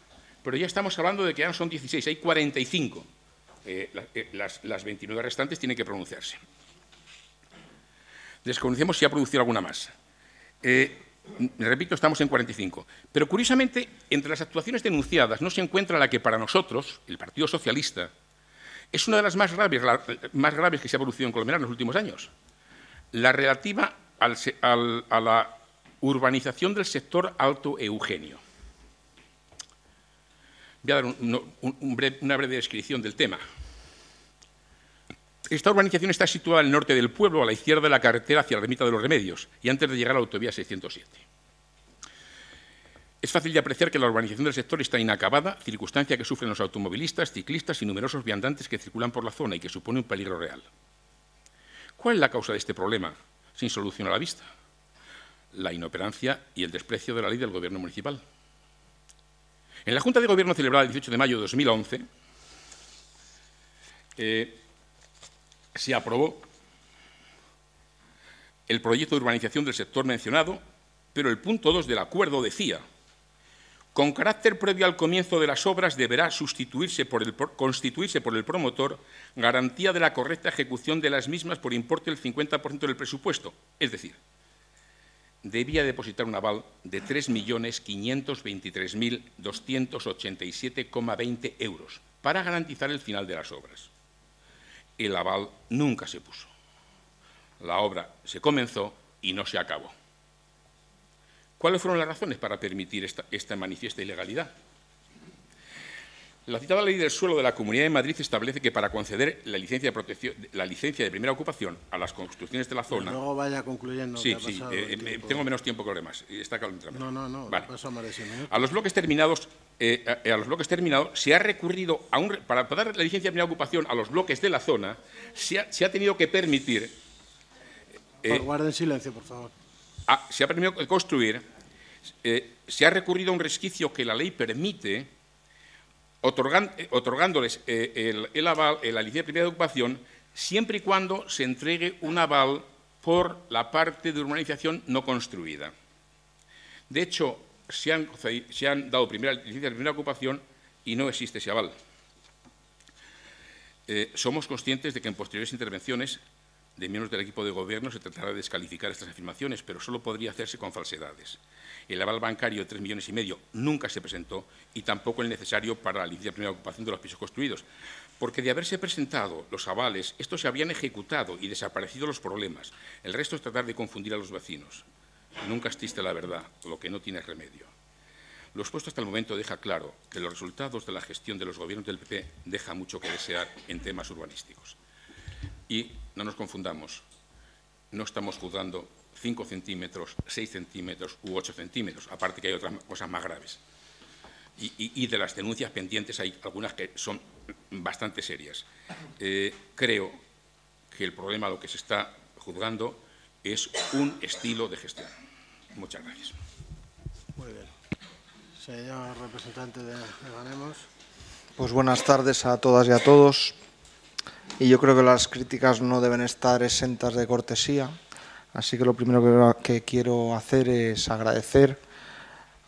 Pero ya estamos hablando de que ya no son 16, hay 45. Las 29 restantes tienen que pronunciarse. Desconocemos si ha producido alguna más. Repito, estamos en 45. Pero, curiosamente, entre las actuaciones denunciadas no se encuentra la que para nosotros, el Partido Socialista, es una de las más graves que se ha producido en Colmenar en los últimos años. La relativa a la urbanización del sector Alto Eugenio. Voy a dar una breve descripción del tema. Esta urbanización está situada al norte del pueblo, a la izquierda de la carretera hacia la ermita de los Remedios y antes de llegar a la autovía 607. Es fácil de apreciar que la urbanización del sector está inacabada, circunstancia que sufren los automovilistas, ciclistas y numerosos viandantes que circulan por la zona y que supone un peligro real. ¿Cuál es la causa de este problema, sin solución a la vista? La inoperancia y el desprecio de la ley del Gobierno municipal. En la Junta de Gobierno celebrada el 18 de mayo de 2011, se aprobó el proyecto de urbanización del sector mencionado, pero el punto 2 del acuerdo decía: con carácter previo al comienzo de las obras deberá constituirse por el promotor garantía de la correcta ejecución de las mismas por importe del 50% del presupuesto. Es decir, debía depositar un aval de 3.523.287,20 euros para garantizar el final de las obras. El aval nunca se puso. La obra se comenzó y no se acabó. ¿Cuáles fueron las razones para permitir esta manifiesta ilegalidad? La citada Ley del Suelo de la Comunidad de Madrid establece que para conceder la licencia de primera ocupación a las construcciones de la zona... Pero luego vaya concluyendo. Sí, tengo menos tiempo que los demás. Está claro. No, vale. A los bloques terminados se ha recurrido para dar la licencia de primera ocupación a los bloques de la zona, se ha tenido que permitir... guarden silencio, por favor. Se ha permitido construir, se ha recurrido a un resquicio que la ley permite, otorgándoles el aval, la licencia de primera ocupación, siempre y cuando se entregue un aval por la parte de urbanización no construida. De hecho, se han dado licencias de primera ocupación y no existe ese aval. Somos conscientes de que en posteriores intervenciones de miembros del equipo de gobierno se tratará de descalificar estas afirmaciones, pero solo podría hacerse con falsedades. El aval bancario de 3,5 millones nunca se presentó y tampoco el necesario para la licencia de primera ocupación de los pisos construidos, porque de haberse presentado los avales, estos se habrían ejecutado y desaparecido los problemas. El resto es tratar de confundir a los vecinos. Nunca existe la verdad, lo que no tiene remedio. Lo expuesto hasta el momento deja claro que los resultados de la gestión de los gobiernos del PP dejan mucho que desear en temas urbanísticos. Y no nos confundamos, no estamos juzgando 5 centímetros, 6 centímetros u 8 centímetros, aparte que hay otras cosas más graves. Y de las denuncias pendientes hay algunas que son bastante serias. Creo que el problema, lo que se está juzgando, es un estilo de gestión. Muchas gracias. Muy bien. Señor representante de Ganemos. Pues buenas tardes a todas y a todos. Y yo creo que las críticas no deben estar exentas de cortesía. Así que lo primero que quiero hacer es agradecer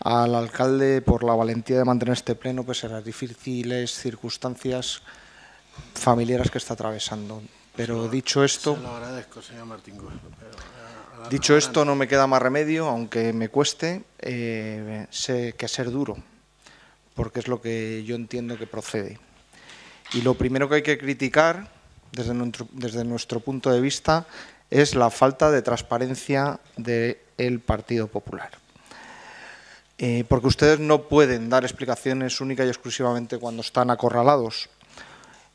al alcalde por la valentía de mantener este pleno pese a las difíciles circunstancias familiares que está atravesando. Pero dicho esto, se lo agradezco, señor Martín Cruz. Dicho esto, no me queda más remedio, aunque me cueste, que ser duro, porque es lo que yo entiendo que procede. Y lo primero que hay que criticar, desde nuestro punto de vista, es la falta de transparencia del Partido Popular. Porque ustedes no pueden dar explicaciones única y exclusivamente cuando están acorralados.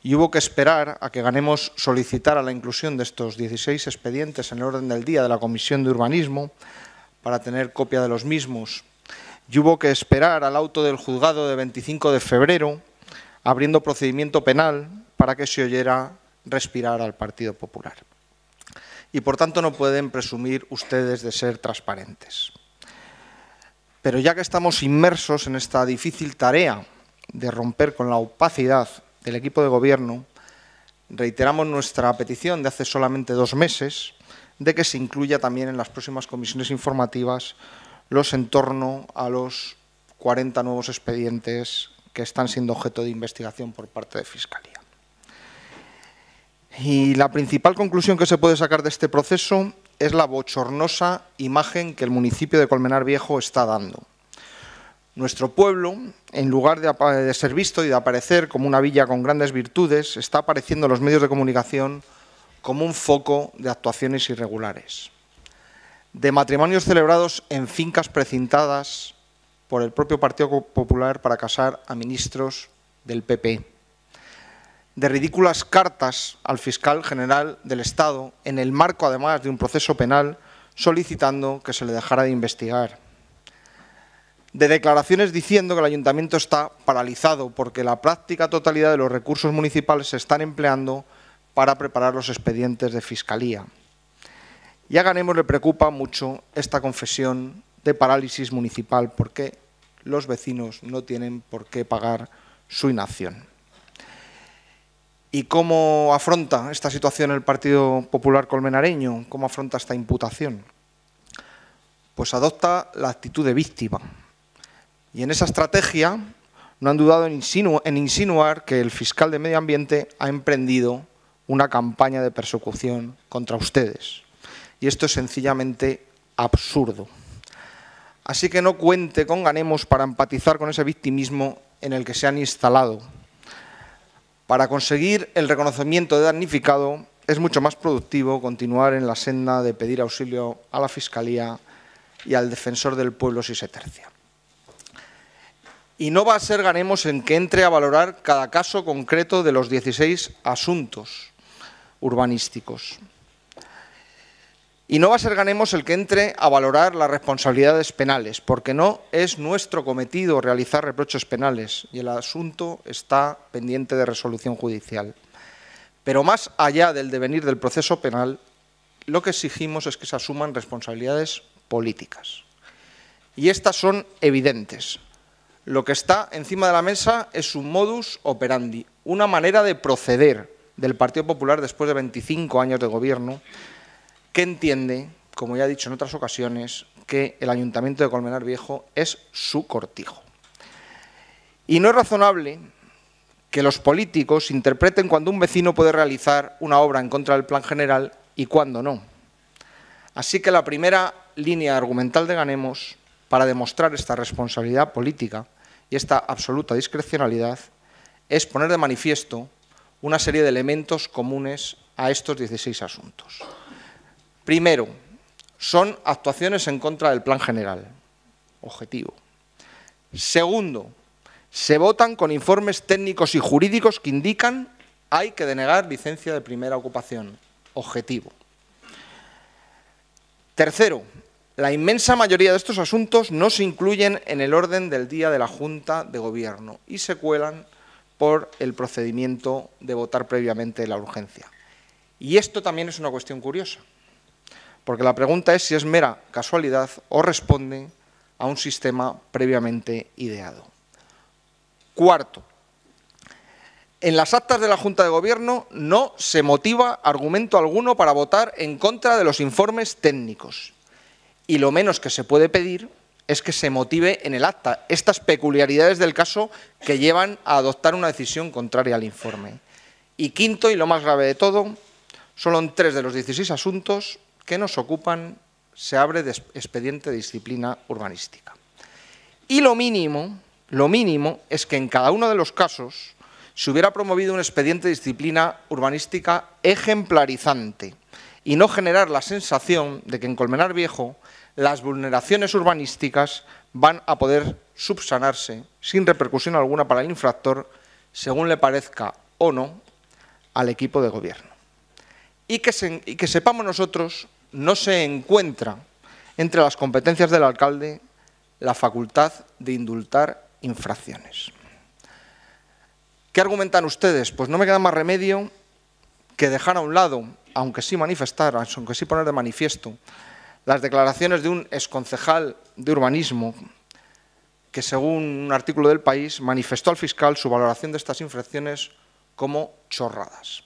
Y hubo que esperar a que Ganemos solicitara la inclusión de estos 16 expedientes en el orden del día de la Comisión de Urbanismo para tener copia de los mismos. Y hubo que esperar al auto del juzgado de 25 de febrero, abriendo procedimiento penal para que se oyera respirar al Partido Popular. Y por tanto no pueden presumir ustedes de ser transparentes. Pero ya que estamos inmersos en esta difícil tarea de romper con la opacidad del equipo de gobierno, reiteramos nuestra petición de hace solamente 2 meses de que se incluya también en las próximas comisiones informativas los en torno a los 40 nuevos expedientes que están siendo objeto de investigación por parte de Fiscalía. Y la principal conclusión que se puede sacar de este proceso es la bochornosa imagen que el municipio de Colmenar Viejo está dando. Nuestro pueblo, en lugar de ser visto y de aparecer como una villa con grandes virtudes, está apareciendo en los medios de comunicación como un foco de actuaciones irregulares, de matrimonios celebrados en fincas precintadas por el propio Partido Popular para casar a ministros del PP, de ridículas cartas al fiscal general del Estado, en el marco además de un proceso penal, solicitando que se le dejara de investigar, de declaraciones diciendo que el ayuntamiento está paralizado porque la práctica totalidad de los recursos municipales se están empleando para preparar los expedientes de Fiscalía. Y a Ganemos le preocupa mucho esta confesión de parálisis municipal porque los vecinos no tienen por qué pagar su inacción. ¿Y cómo afronta esta situación el Partido Popular colmenareño? ¿Cómo afronta esta imputación? Pues adopta la actitud de víctima. Y en esa estrategia no han dudado en insinuar que el fiscal de Medio Ambiente ha emprendido una campaña de persecución contra ustedes. Y esto es sencillamente absurdo. Así que no cuente con Ganemos para empatizar con ese victimismo en el que se han instalado. Para conseguir el reconocimiento de damnificado es mucho más productivo continuar en la senda de pedir auxilio a la Fiscalía y al Defensor del Pueblo si se tercia. Y no va a ser Ganemos en que entre a valorar cada caso concreto de los 16 asuntos urbanísticos. Y no va a ser Ganemos el que entre a valorar las responsabilidades penales, porque no es nuestro cometido realizar reproches penales y el asunto está pendiente de resolución judicial. Pero más allá del devenir del proceso penal, lo que exigimos es que se asuman responsabilidades políticas. Y estas son evidentes. Lo que está encima de la mesa es un modus operandi, una manera de proceder del Partido Popular después de 25 años de gobierno, que entiende, como ya he dicho en otras ocasiones, que el Ayuntamiento de Colmenar Viejo es su cortijo. Y no es razonable que los políticos interpreten cuando un vecino puede realizar una obra en contra del plan general y cuando no. Así que la primera línea argumental de Ganemos para demostrar esta responsabilidad política y esta absoluta discrecionalidad es poner de manifiesto una serie de elementos comunes a estos 16 asuntos. Primero, son actuaciones en contra del plan general, objetivo. Segundo, se votan con informes técnicos y jurídicos que indican hay que denegar licencia de primera ocupación, objetivo. Tercero, la inmensa mayoría de estos asuntos no se incluyen en el orden del día de la Junta de Gobierno y se cuelan por el procedimiento de votar previamente la urgencia. Y esto también es una cuestión curiosa, porque la pregunta es si es mera casualidad o responde a un sistema previamente ideado. Cuarto, en las actas de la Junta de Gobierno no se motiva argumento alguno para votar en contra de los informes técnicos. Y lo menos que se puede pedir es que se motive en el acta estas peculiaridades del caso que llevan a adoptar una decisión contraria al informe. Y quinto, y lo más grave de todo, solo en 3 de los 16 asuntos que nos ocupan se abre expediente de disciplina urbanística. Y lo mínimo es que en cada uno de los casos se hubiera promovido un expediente de disciplina urbanística ejemplarizante y no generar la sensación de que en Colmenar Viejo las vulneraciones urbanísticas van a poder subsanarse sin repercusión alguna para el infractor, según le parezca o no al equipo de gobierno. Y que sepamos nosotros, no se encuentra entre las competencias del alcalde la facultad de indultar infracciones. ¿Qué argumentan ustedes? Pues no me queda más remedio que dejar a un lado, aunque sí manifestar, aunque sí poner de manifiesto, las declaraciones de un exconcejal de urbanismo que, según un artículo del País, manifestó al fiscal su valoración de estas infracciones como chorradas.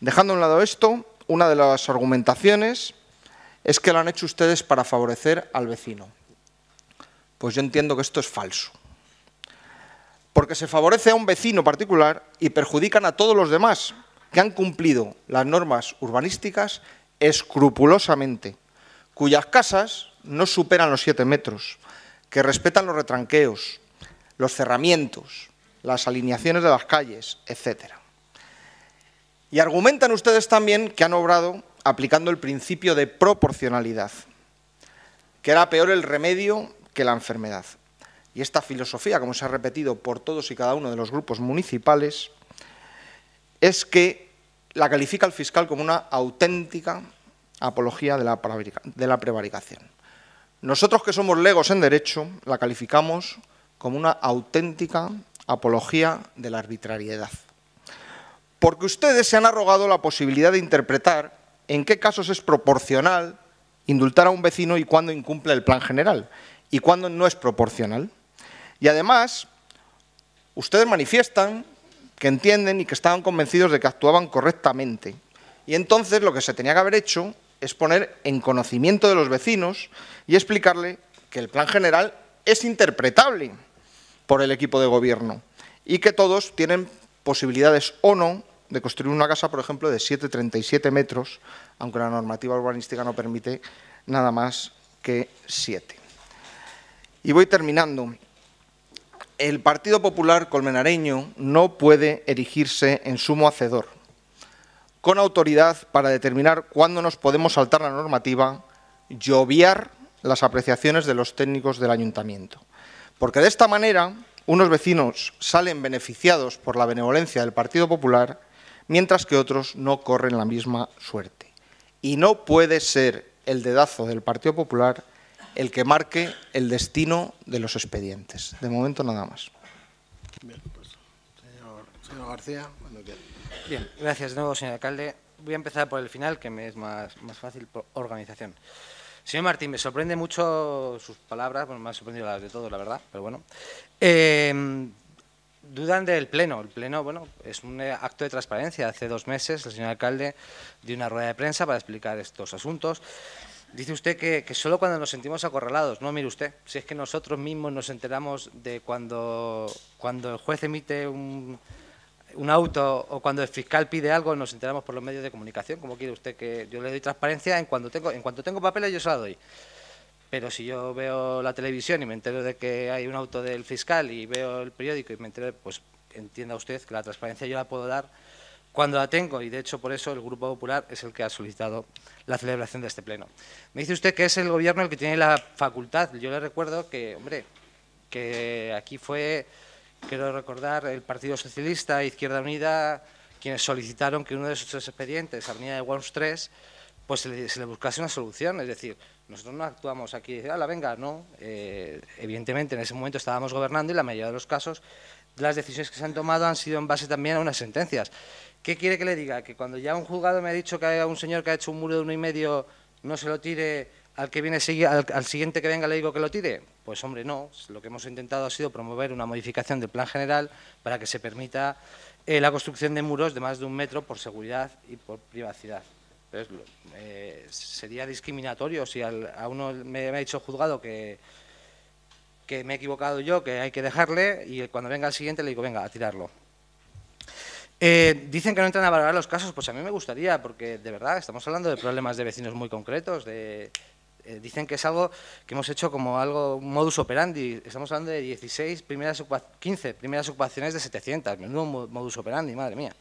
Dejando a un lado esto, una de las argumentaciones es que lo han hecho ustedes para favorecer al vecino. Pues yo entiendo que esto es falso. Porque se favorece a un vecino particular y perjudican a todos los demás que han cumplido las normas urbanísticas escrupulosamente, cuyas casas no superan los 7 metros, que respetan los retranqueos, los cerramientos, las alineaciones de las calles, etc. Y argumentan ustedes también que han obrado aplicando el principio de proporcionalidad, que era peor el remedio que la enfermedad. Y esta filosofía, como se ha repetido por todos y cada uno de los grupos municipales, es que la califica el fiscal como una auténtica apología de la prevaricación. Nosotros, que somos legos en derecho, la calificamos como una auténtica apología de la arbitrariedad. Porque ustedes se han arrogado la posibilidad de interpretar en qué casos es proporcional indultar a un vecino y cuándo incumple el plan general y cuándo no es proporcional. Y además, ustedes manifiestan que entienden y que estaban convencidos de que actuaban correctamente. Y entonces lo que se tenía que haber hecho es poner en conocimiento de los vecinos y explicarle que el plan general es interpretable por el equipo de gobierno y que todos tienen posibilidades o no de construir una casa, por ejemplo, de 7,37 metros, aunque la normativa urbanística no permite nada más que 7. Y voy terminando. El Partido Popular colmenareño no puede erigirse en sumo hacedor, con autoridad para determinar cuándo nos podemos saltar la normativa y obviar las apreciaciones de los técnicos del ayuntamiento. Porque de esta manera unos vecinos salen beneficiados por la benevolencia del Partido Popular, mientras que otros no corren la misma suerte. Y no puede ser el dedazo del Partido Popular el que marque el destino de los expedientes. De momento, nada más. Bien, pues, señor García, cuando quiera. Bien, gracias de nuevo, señor alcalde. Voy a empezar por el final, que me es más fácil por organización. Señor Martín, me sorprende mucho sus palabras, bueno, me han sorprendido las de todos, la verdad, pero bueno. Dudan del Pleno. El Pleno, bueno, es un acto de transparencia. Hace 2 meses el señor alcalde dio una rueda de prensa para explicar estos asuntos. Dice usted que solo cuando nos sentimos acorralados. No, mire usted, si es que nosotros mismos nos enteramos de cuando el juez emite un auto o cuando el fiscal pide algo, nos enteramos por los medios de comunicación. ¿Cómo quiere usted que yo le doy transparencia? En cuanto tengo papeles yo se la doy. Pero si yo veo la televisión y me entero de que hay un auto del fiscal y veo el periódico y me entero, pues entienda usted que la transparencia yo la puedo dar cuando la tengo, y de hecho por eso el Grupo Popular es el que ha solicitado la celebración de este pleno. Me dice usted que es el Gobierno el que tiene la facultad. Yo le recuerdo que, hombre, que aquí fue, quiero recordar, el Partido Socialista, Izquierda Unida, quienes solicitaron que uno de esos 3 expedientes, Avenida de Worms 3, pues se le buscase una solución. Es decir, nosotros no actuamos aquí y decir, ¡hala, venga! No, evidentemente en ese momento estábamos gobernando y la mayoría de los casos, las decisiones que se han tomado han sido en base también a unas sentencias. ¿Qué quiere que le diga? ¿Que cuando ya un juzgado me ha dicho que hay un señor que ha hecho un muro de 1,5 no se lo tire al que viene al siguiente que venga le digo que lo tire? Pues hombre, no. Lo que hemos intentado ha sido promover una modificación del plan general para que se permita la construcción de muros de más de 1 metro por seguridad y por privacidad. Entonces, sería discriminatorio si a uno me ha dicho el juzgado que me he equivocado yo, que hay que dejarle, y cuando venga el siguiente le digo, venga, a tirarlo. Dicen que no entran a valorar los casos, pues a mí me gustaría, porque de verdad estamos hablando de problemas de vecinos muy concretos. Dicen que es algo que hemos hecho como algo, un modus operandi. Estamos hablando de 15 primeras ocupaciones de 700, menudo modus operandi, madre mía.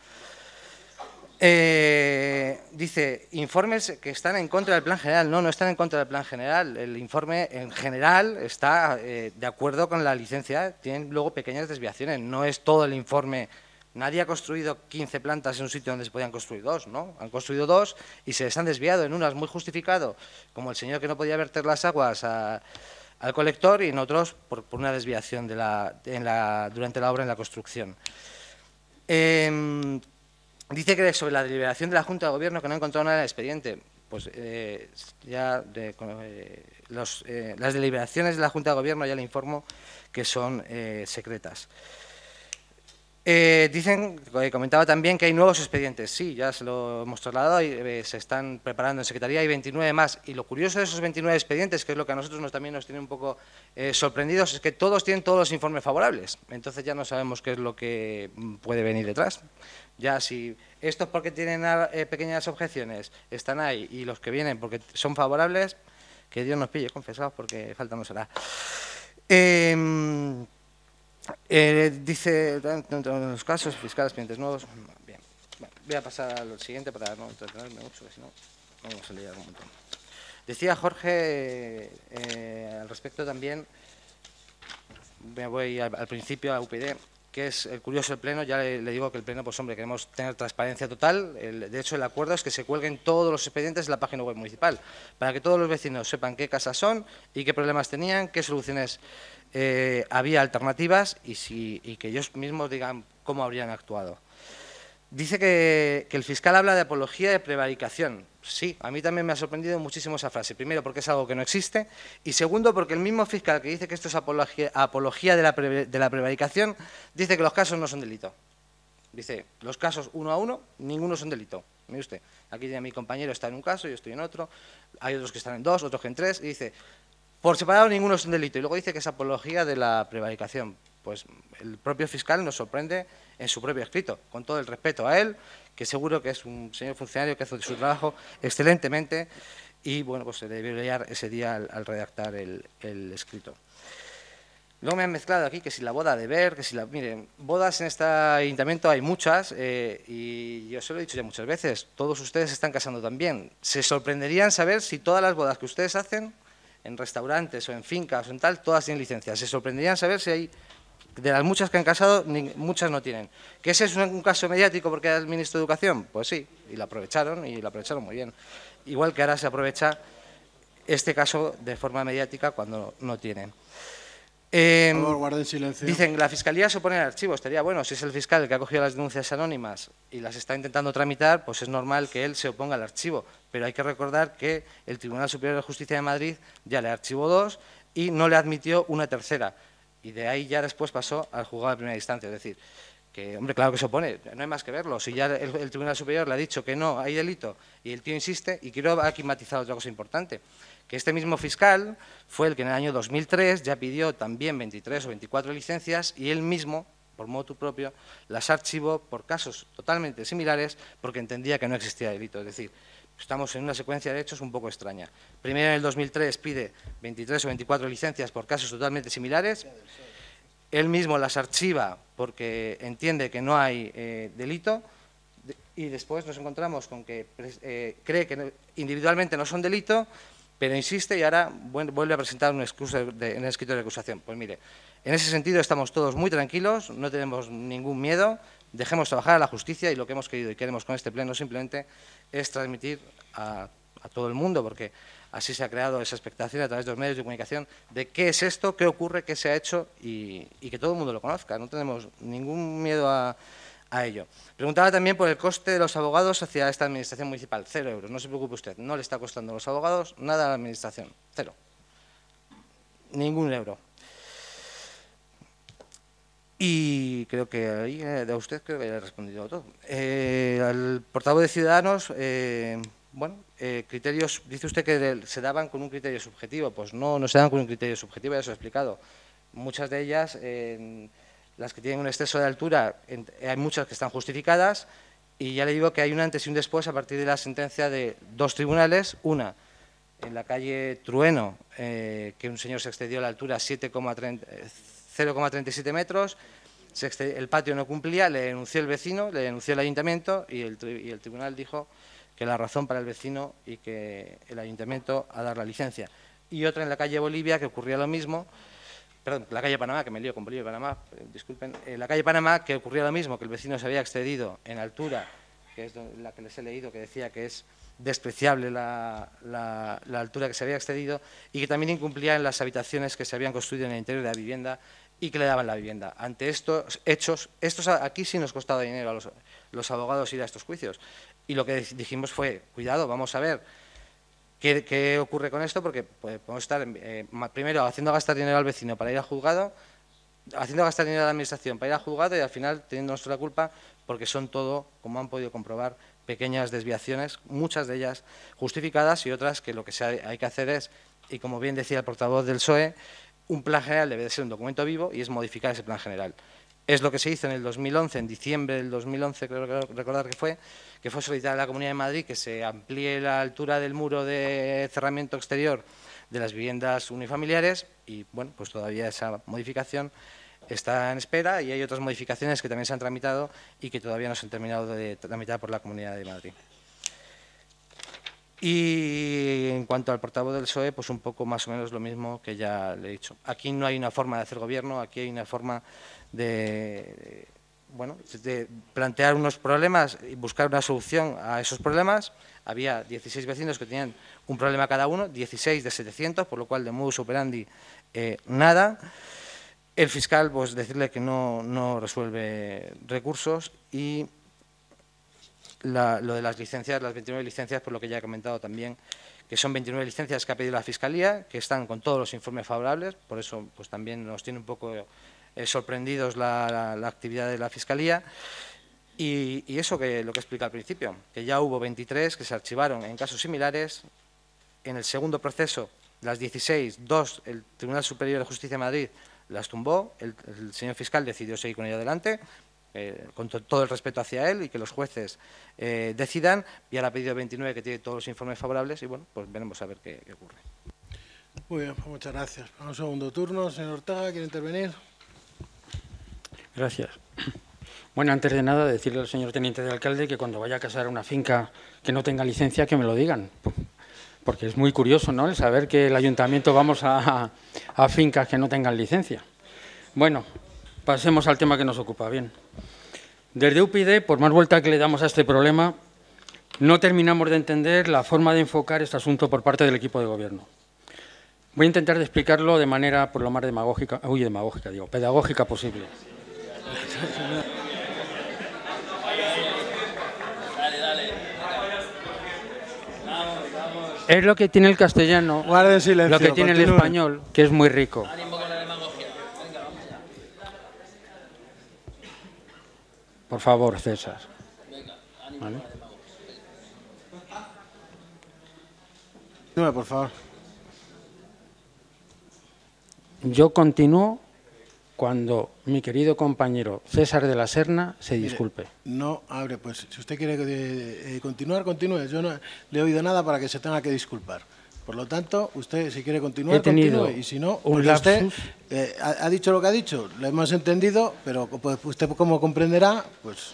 Dice, informes que están en contra del plan general. No, no están en contra del plan general. El informe en general está de acuerdo con la licencia. Tienen luego pequeñas desviaciones. No es todo el informe. Nadie ha construido 15 plantas en un sitio donde se podían construir 2, ¿no? Han construido 2 y se les han desviado. En unas muy justificado, como el señor que no podía verter las aguas al colector, y en otros por una desviación durante la obra en la construcción. Dice que sobre la deliberación de la Junta de Gobierno que no ha encontrado nada en el expediente. Pues las deliberaciones de la Junta de Gobierno ya le informo que son secretas. Comentaba también que hay nuevos expedientes. Sí, ya se lo hemos trasladado, se están preparando en Secretaría, hay 29 más. Y lo curioso de esos 29 expedientes, que es lo que a nosotros también nos tiene un poco sorprendidos, es que todos tienen todos los informes favorables. Entonces ya no sabemos qué es lo que puede venir detrás. Ya si estos porque tienen pequeñas objeciones están ahí, y los que vienen porque son favorables, que Dios nos pille confesados, porque falta no será. Dice, en los casos fiscales, expedientes nuevos. Bien, bueno, voy a pasar al siguiente para no entretenerme mucho, porque si no, vamos a liar un montón. Decía Jorge, al respecto también, me voy al principio a UPyD, que es el curioso el Pleno. Ya le digo que el Pleno, pues hombre, queremos tener transparencia total. De hecho, el acuerdo es que se cuelguen todos los expedientes en la página web municipal, para que todos los vecinos sepan qué casas son y qué problemas tenían, qué soluciones había alternativas, y que ellos mismos digan cómo habrían actuado. Dice que el fiscal habla de apología de prevaricación. Sí, a mí también me ha sorprendido muchísimo esa frase. Primero, porque es algo que no existe, y segundo, porque el mismo fiscal que dice que esto es apología de la prevaricación, dice que los casos no son delito. Dice, los casos 1 a 1, ninguno son delito. Mire usted, aquí tiene mi compañero, está en un caso, yo estoy en otro, hay otros que están en 2, otros que en 3, y dice, por separado ninguno es un delito, y luego dice que es apología de la prevaricación. Pues el propio fiscal nos sorprende en su propio escrito, con todo el respeto a él, que seguro que es un señor funcionario que hace su trabajo excelentemente, y bueno, pues se debió liar ese día al redactar el escrito. Luego me han mezclado aquí que si la boda de ver, que si la... Miren, bodas en este ayuntamiento hay muchas, y yo se lo he dicho ya muchas veces, todos ustedes se están casando también. Se sorprenderían saber si todas las bodas que ustedes hacen, en restaurantes o en fincas o en tal, todas tienen licencia. Se sorprenderían saber si hay, de las muchas que han casado, muchas no tienen. ¿Que ese es un caso mediático porque era el ministro de Educación? Pues sí, y lo aprovecharon muy bien. Igual que ahora se aprovecha este caso de forma mediática cuando no tienen. Por favor, guarden silencio. Dicen, la Fiscalía se opone al archivo. Estaría bueno, si es el fiscal el que ha cogido las denuncias anónimas y las está intentando tramitar, pues es normal que él se oponga al archivo. Pero hay que recordar que el Tribunal Superior de Justicia de Madrid ya le archivó 2 y no le admitió una tercera. Y de ahí ya después pasó al juzgado de primera instancia. Es decir, que, hombre, claro que se opone, no hay más que verlo. Si ya el Tribunal Superior le ha dicho que no hay delito y el tío insiste, y quiero aquí matizar otra cosa importante, que este mismo fiscal fue el que en el año 2003 ya pidió también 23 o 24 licencias, y él mismo, por motu propio, las archivó por casos totalmente similares porque entendía que no existía delito. Es decir, estamos en una secuencia de hechos un poco extraña. Primero, en el 2003 pide 23 o 24 licencias por casos totalmente similares. Él mismo las archiva porque entiende que no hay delito, y después nos encontramos con que cree que individualmente no son delito, pero insiste, y ahora vuelve a presentar un excusa en el escrito de acusación. Pues mire, en ese sentido estamos todos muy tranquilos, no tenemos ningún miedo, Dejemos trabajar a la justicia y lo que hemos querido y queremos con este pleno simplemente es transmitir a todo el mundo, porque así se ha creado esa expectación a través de los medios de comunicación de qué es esto, qué ocurre, qué se ha hecho y que todo el mundo lo conozca. No tenemos ningún miedo a ello. Preguntaba también por el coste de los abogados hacia esta administración municipal. 0 euros, no se preocupe usted, no le está costando a los abogados nada a la administración, 0. Ningún euro. Y creo que ahí de usted creo que le he respondido todo. Al portavoz de Ciudadanos, criterios, dice usted que se daban con un criterio subjetivo. Pues no se dan con un criterio subjetivo, ya se lo he explicado. Muchas de ellas, las que tienen un exceso de altura, hay muchas que están justificadas y ya le digo que hay un antes y un después a partir de la sentencia de 2 tribunales, una en la calle Trueno, que un señor se excedió la altura 0,37 metros, el patio no cumplía, le denunció el vecino, le denunció el ayuntamiento y el tribunal dijo que la razón para el vecino y que el ayuntamiento a dar la licencia. Y otra en la calle Bolivia que ocurría lo mismo, perdón, la calle Panamá, que me lío con Bolivia y Panamá, disculpen, en la calle Panamá que ocurría lo mismo, que el vecino se había excedido en altura, que es la que les he leído, que decía que es despreciable la altura que se había excedido y que también incumplía en las habitaciones que se habían construido en el interior de la vivienda y que le daban la vivienda. Ante estos hechos, aquí sí nos costaba dinero a los abogados ir a estos juicios. Y lo que dijimos fue, cuidado, vamos a ver qué ocurre con esto, porque podemos estar primero haciendo gastar dinero al vecino para ir al juzgado, haciendo gastar dinero a la administración para ir al juzgado y al final teniendo nuestra culpa porque son todo, como han podido comprobar, pequeñas desviaciones, muchas de ellas justificadas y otras que lo que hay que hacer es, y como bien decía el portavoz del PSOE, un plan general debe de ser un documento vivo y es modificar ese plan general. Es lo que se hizo en el 2011, en diciembre del 2011, creo recordar que fue solicitar a la Comunidad de Madrid que se amplíe la altura del muro de cerramiento exterior de las viviendas unifamiliares y, bueno, pues todavía esa modificación está en espera y hay otras modificaciones que también se han tramitado y que todavía no se han terminado de tramitar por la Comunidad de Madrid. Y en cuanto al portavoz del PSOE, pues un poco más o menos lo mismo que ya le he dicho. Aquí no hay una forma de hacer gobierno, aquí hay una forma de plantear unos problemas y buscar una solución a esos problemas. Había 16 vecinos que tenían un problema cada uno, 16 de 700, por lo cual de modus operandi nada. El fiscal, pues decirle que no resuelve recursos y lo de las licencias, las 29 licencias, por lo que ya he comentado también, que son 29 licencias que ha pedido la Fiscalía, que están con todos los informes favorables, por eso pues también nos tiene un poco sorprendidos la actividad de la Fiscalía. Y eso que lo que explica al principio, que ya hubo 23 que se archivaron en casos similares. En el segundo proceso, las 16, 2, el Tribunal Superior de Justicia de Madrid las tumbó, el señor fiscal decidió seguir con ello adelante, con todo el respeto hacia él y que los jueces decidan, y ahora ha pedido 29 que tiene todos los informes favorables y bueno, pues veremos a ver qué ocurre. Muy bien, pues muchas gracias. Vamos a un segundo turno. Señor Ortega, ¿quiere intervenir? Gracias. Bueno, antes de nada, decirle al señor teniente de alcalde que cuando vaya a casar una finca que no tenga licencia, que me lo digan. Porque es muy curioso, ¿no?, el saber que el ayuntamiento vamos a fincas que no tengan licencia. Bueno, pasemos al tema que nos ocupa. Bien. Desde UPyD, por más vuelta que le damos a este problema, no terminamos de entender la forma de enfocar este asunto por parte del equipo de gobierno. Voy a intentar de explicarlo de manera por lo más pedagógica posible. Es lo que tiene el castellano, guarden silencio, lo que tiene el español, que es muy rico. Por favor, César. ¿Vale? Dime, por favor. Yo continúo cuando mi querido compañero César de la Serna se disculpe. No, abre, pues si usted quiere continuar, continúe. Yo no le he oído nada para que se tenga que disculpar. Por lo tanto, usted si quiere continuar, continúe. Y si no, pues usted ha dicho lo que ha dicho, lo hemos entendido, pero pues usted como comprenderá, pues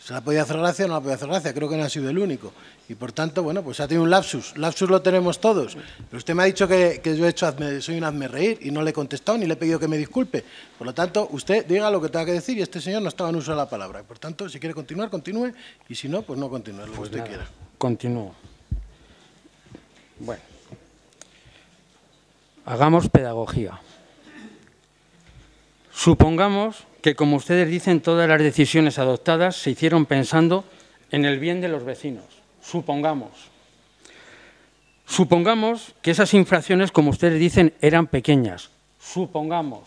Se la podía hacer gracia o no la podía hacer gracia, creo que no ha sido el único. Y por tanto, bueno, pues ha tenido un lapsus. Lapsus lo tenemos todos. Pero usted me ha dicho que yo he hecho soy un hazme reír y no le he contestado ni le he pedido que me disculpe. Por lo tanto, usted diga lo que tenga que decir y este señor no estaba en uso de la palabra. Por tanto, si quiere continuar, continúe y si no, pues no continúe, lo que usted quiera. Continúo. Bueno, hagamos pedagogía. Supongamos que, como ustedes dicen, todas las decisiones adoptadas se hicieron pensando en el bien de los vecinos. Supongamos. Supongamos que esas infracciones, como ustedes dicen, eran pequeñas. Supongamos.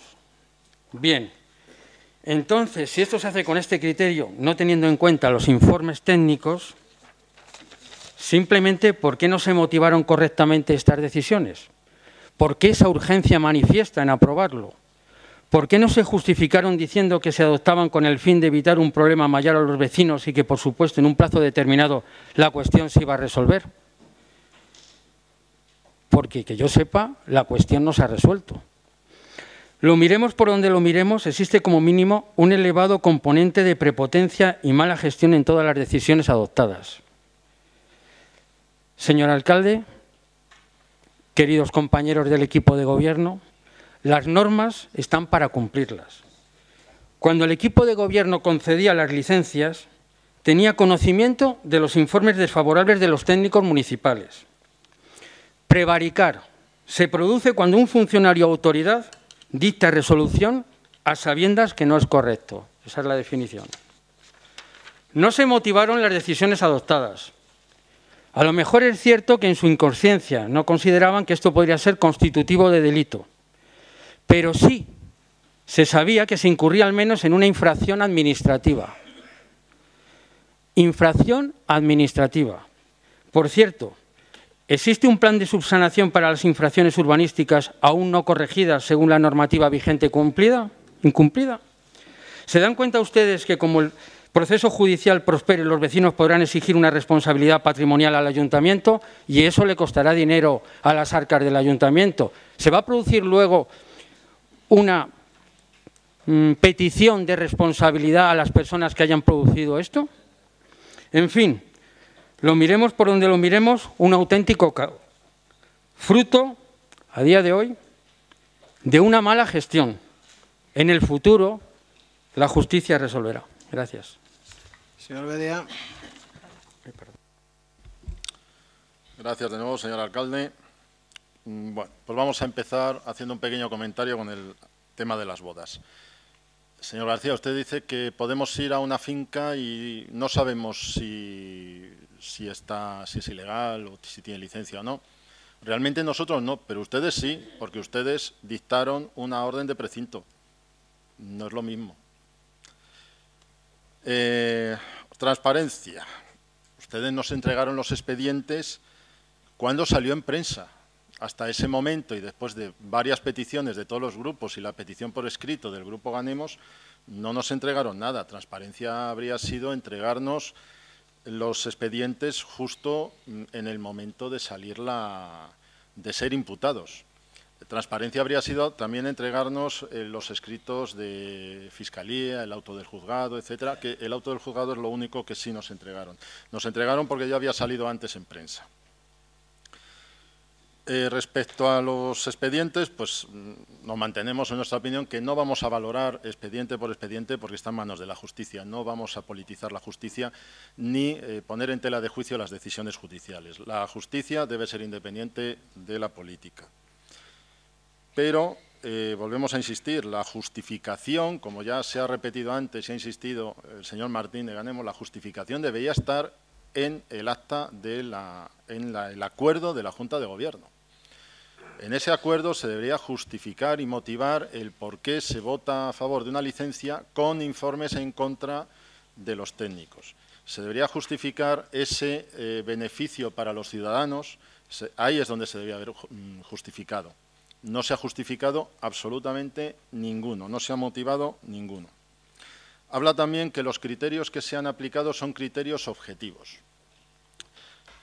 Bien. Entonces, si esto se hace con este criterio, no teniendo en cuenta los informes técnicos, simplemente, ¿por qué no se motivaron correctamente estas decisiones? ¿Por qué esa urgencia manifiesta en aprobarlo? ¿Por qué no se justificaron diciendo que se adoptaban con el fin de evitar un problema mayor a los vecinos y que, por supuesto, en un plazo determinado la cuestión se iba a resolver? Porque, que yo sepa, la cuestión no se ha resuelto. Lo miremos por donde lo miremos, existe como mínimo un elevado componente de prepotencia y mala gestión en todas las decisiones adoptadas. Señor alcalde, queridos compañeros del equipo de gobierno, las normas están para cumplirlas. Cuando el equipo de gobierno concedía las licencias, tenía conocimiento de los informes desfavorables de los técnicos municipales. Prevaricar se produce cuando un funcionario o autoridad dicta resolución a sabiendas que no es correcto. Esa es la definición. No se motivaron las decisiones adoptadas. A lo mejor es cierto que en su inconsciencia no consideraban que esto podría ser constitutivo de delito. Pero sí se sabía que se incurría al menos en una infracción administrativa. Infracción administrativa. Por cierto, ¿existe un plan de subsanación para las infracciones urbanísticas aún no corregidas según la normativa vigente incumplida? ¿Se dan cuenta ustedes que como el proceso judicial prospere, los vecinos podrán exigir una responsabilidad patrimonial al ayuntamiento y eso le costará dinero a las arcas del ayuntamiento? ¿Se va a producir luego una petición de responsabilidad a las personas que hayan producido esto? En fin, lo miremos por donde lo miremos, un auténtico fruto, a día de hoy, de una mala gestión. En el futuro, la justicia resolverá. Gracias. Señor Bedea. Gracias de nuevo, señor alcalde. Bueno, pues vamos a empezar haciendo un pequeño comentario con el tema de las bodas. Señor García, usted dice que podemos ir a una finca y no sabemos si es ilegal o si tiene licencia o no. Realmente nosotros no, pero ustedes sí, porque ustedes dictaron una orden de precinto. No es lo mismo. Transparencia. Ustedes nos entregaron los expedientes cuando salió en prensa. Hasta ese momento y después de varias peticiones de todos los grupos y la petición por escrito del Grupo Ganemos, no nos entregaron nada. Transparencia habría sido entregarnos los expedientes justo en el momento de salir de ser imputados. Transparencia habría sido también entregarnos los escritos de Fiscalía, el auto del juzgado, etcétera, que el auto del juzgado es lo único que sí nos entregaron. Nos entregaron porque ya había salido antes en prensa. Respecto a los expedientes, pues nos mantenemos en nuestra opinión que no vamos a valorar expediente por expediente porque está en manos de la justicia. No vamos a politizar la justicia ni poner en tela de juicio las decisiones judiciales. La justicia debe ser independiente de la política. Pero volvemos a insistir, la justificación, como ya se ha repetido antes y ha insistido el señor Martín de Ganemos, la justificación debería estar en el acta el acuerdo de la Junta de Gobierno. En ese acuerdo se debería justificar y motivar el por qué se vota a favor de una licencia con informes en contra de los técnicos. Se debería justificar ese beneficio para los ciudadanos, ahí es donde se debería haber justificado. No se ha justificado absolutamente ninguno, no se ha motivado ninguno. Habla también que los criterios que se han aplicado son criterios objetivos.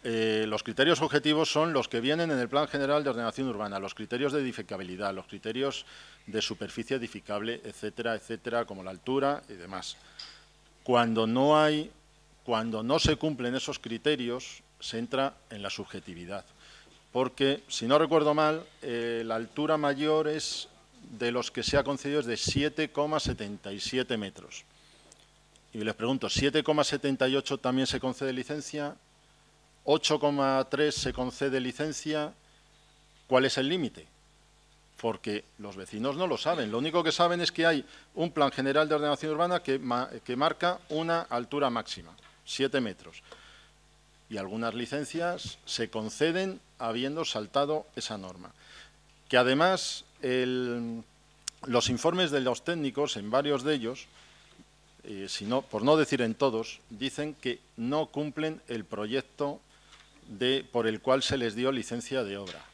Los criterios objetivos son los que vienen en el Plan General de Ordenación Urbana, los criterios de edificabilidad, los criterios de superficie edificable, etcétera, etcétera, como la altura y demás. Cuando no hay cuando no se cumplen esos criterios, se entra en la subjetividad. Porque, si no recuerdo mal, la altura mayor es de los que se ha concedido es de 7,77 metros. Y les pregunto, ¿7,78 también se concede licencia? ¿8,3 se concede licencia? ¿Cuál es el límite? Porque los vecinos no lo saben. Lo único que saben es que hay un plan general de ordenación urbana que marca una altura máxima, 7 metros. Y algunas licencias se conceden habiendo saltado esa norma. Que además los informes de los técnicos, en varios de ellos, por no decir en todos, dicen que no cumplen el proyecto por el cual se les dio licencia de obra.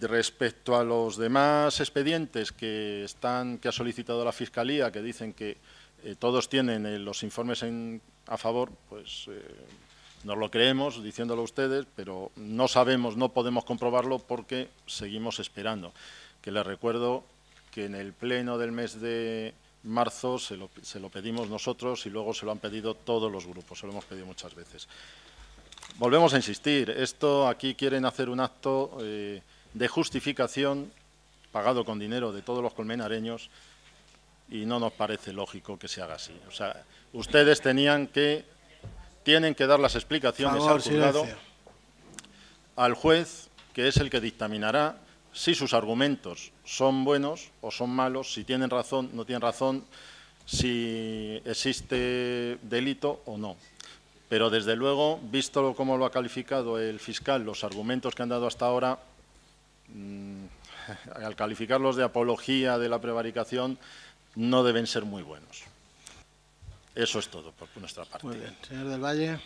Respecto a los demás expedientes que ha solicitado la Fiscalía, que dicen que todos tienen los informes a favor, pues nos lo creemos diciéndolo ustedes, pero no sabemos, no podemos comprobarlo porque seguimos esperando. Que les recuerdo que en el pleno del mes de marzo se lo pedimos nosotros y luego se lo han pedido todos los grupos, se lo hemos pedido muchas veces. Volvemos a insistir, aquí quieren hacer un acto de justificación pagado con dinero de todos los colmenareños y no nos parece lógico que se haga así. O sea, ustedes tienen que dar las explicaciones al juzgado, al juez, que es el que dictaminará si sus argumentos son buenos o son malos, si tienen razón, no tienen razón, si existe delito o no. Pero, desde luego, visto cómo lo ha calificado el fiscal, los argumentos que han dado hasta ahora, al calificarlos de apología de la prevaricación, no deben ser muy buenos. Eso es todo por nuestra parte. Muy bien. Señor del Valle.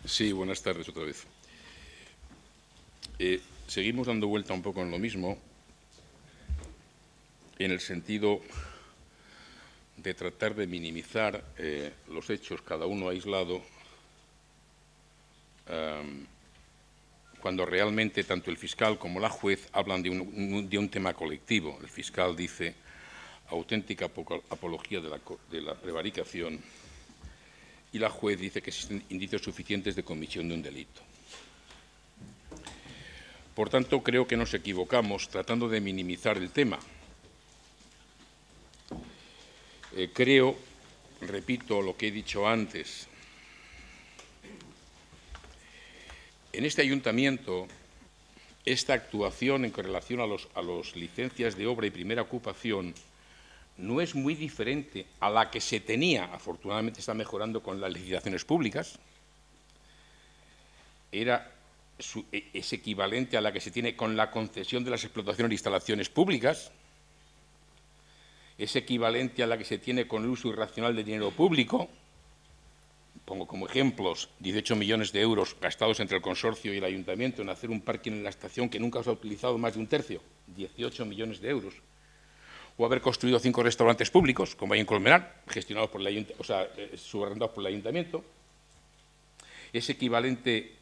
Sí, buenas tardes otra vez. Seguimos dando vuelta un poco en lo mismo, en el sentido de tratar de minimizar los hechos, cada uno aislado, cuando realmente tanto el fiscal como la juez hablan de un tema colectivo. El fiscal dice auténtica apología de la prevaricación y la juez dice que existen indicios suficientes de comisión de un delito. Por tanto, creo que nos equivocamos tratando de minimizar el tema. Creo, repito lo que he dicho antes, en este ayuntamiento, esta actuación en relación a las licencias de obra y primera ocupación no es muy diferente a la que se tenía, afortunadamente está mejorando con las licitaciones públicas, es equivalente a la que se tiene con la concesión de las explotaciones de instalaciones públicas, es equivalente a la que se tiene con el uso irracional de dinero público. Pongo como ejemplos 18 millones de euros gastados entre el consorcio y el ayuntamiento en hacer un parking en la estación que nunca se ha utilizado más de un tercio, 18 millones de euros. O haber construido 5 restaurantes públicos, como hay en Colmenar, gestionados por el subarrendados por el ayuntamiento. Es equivalente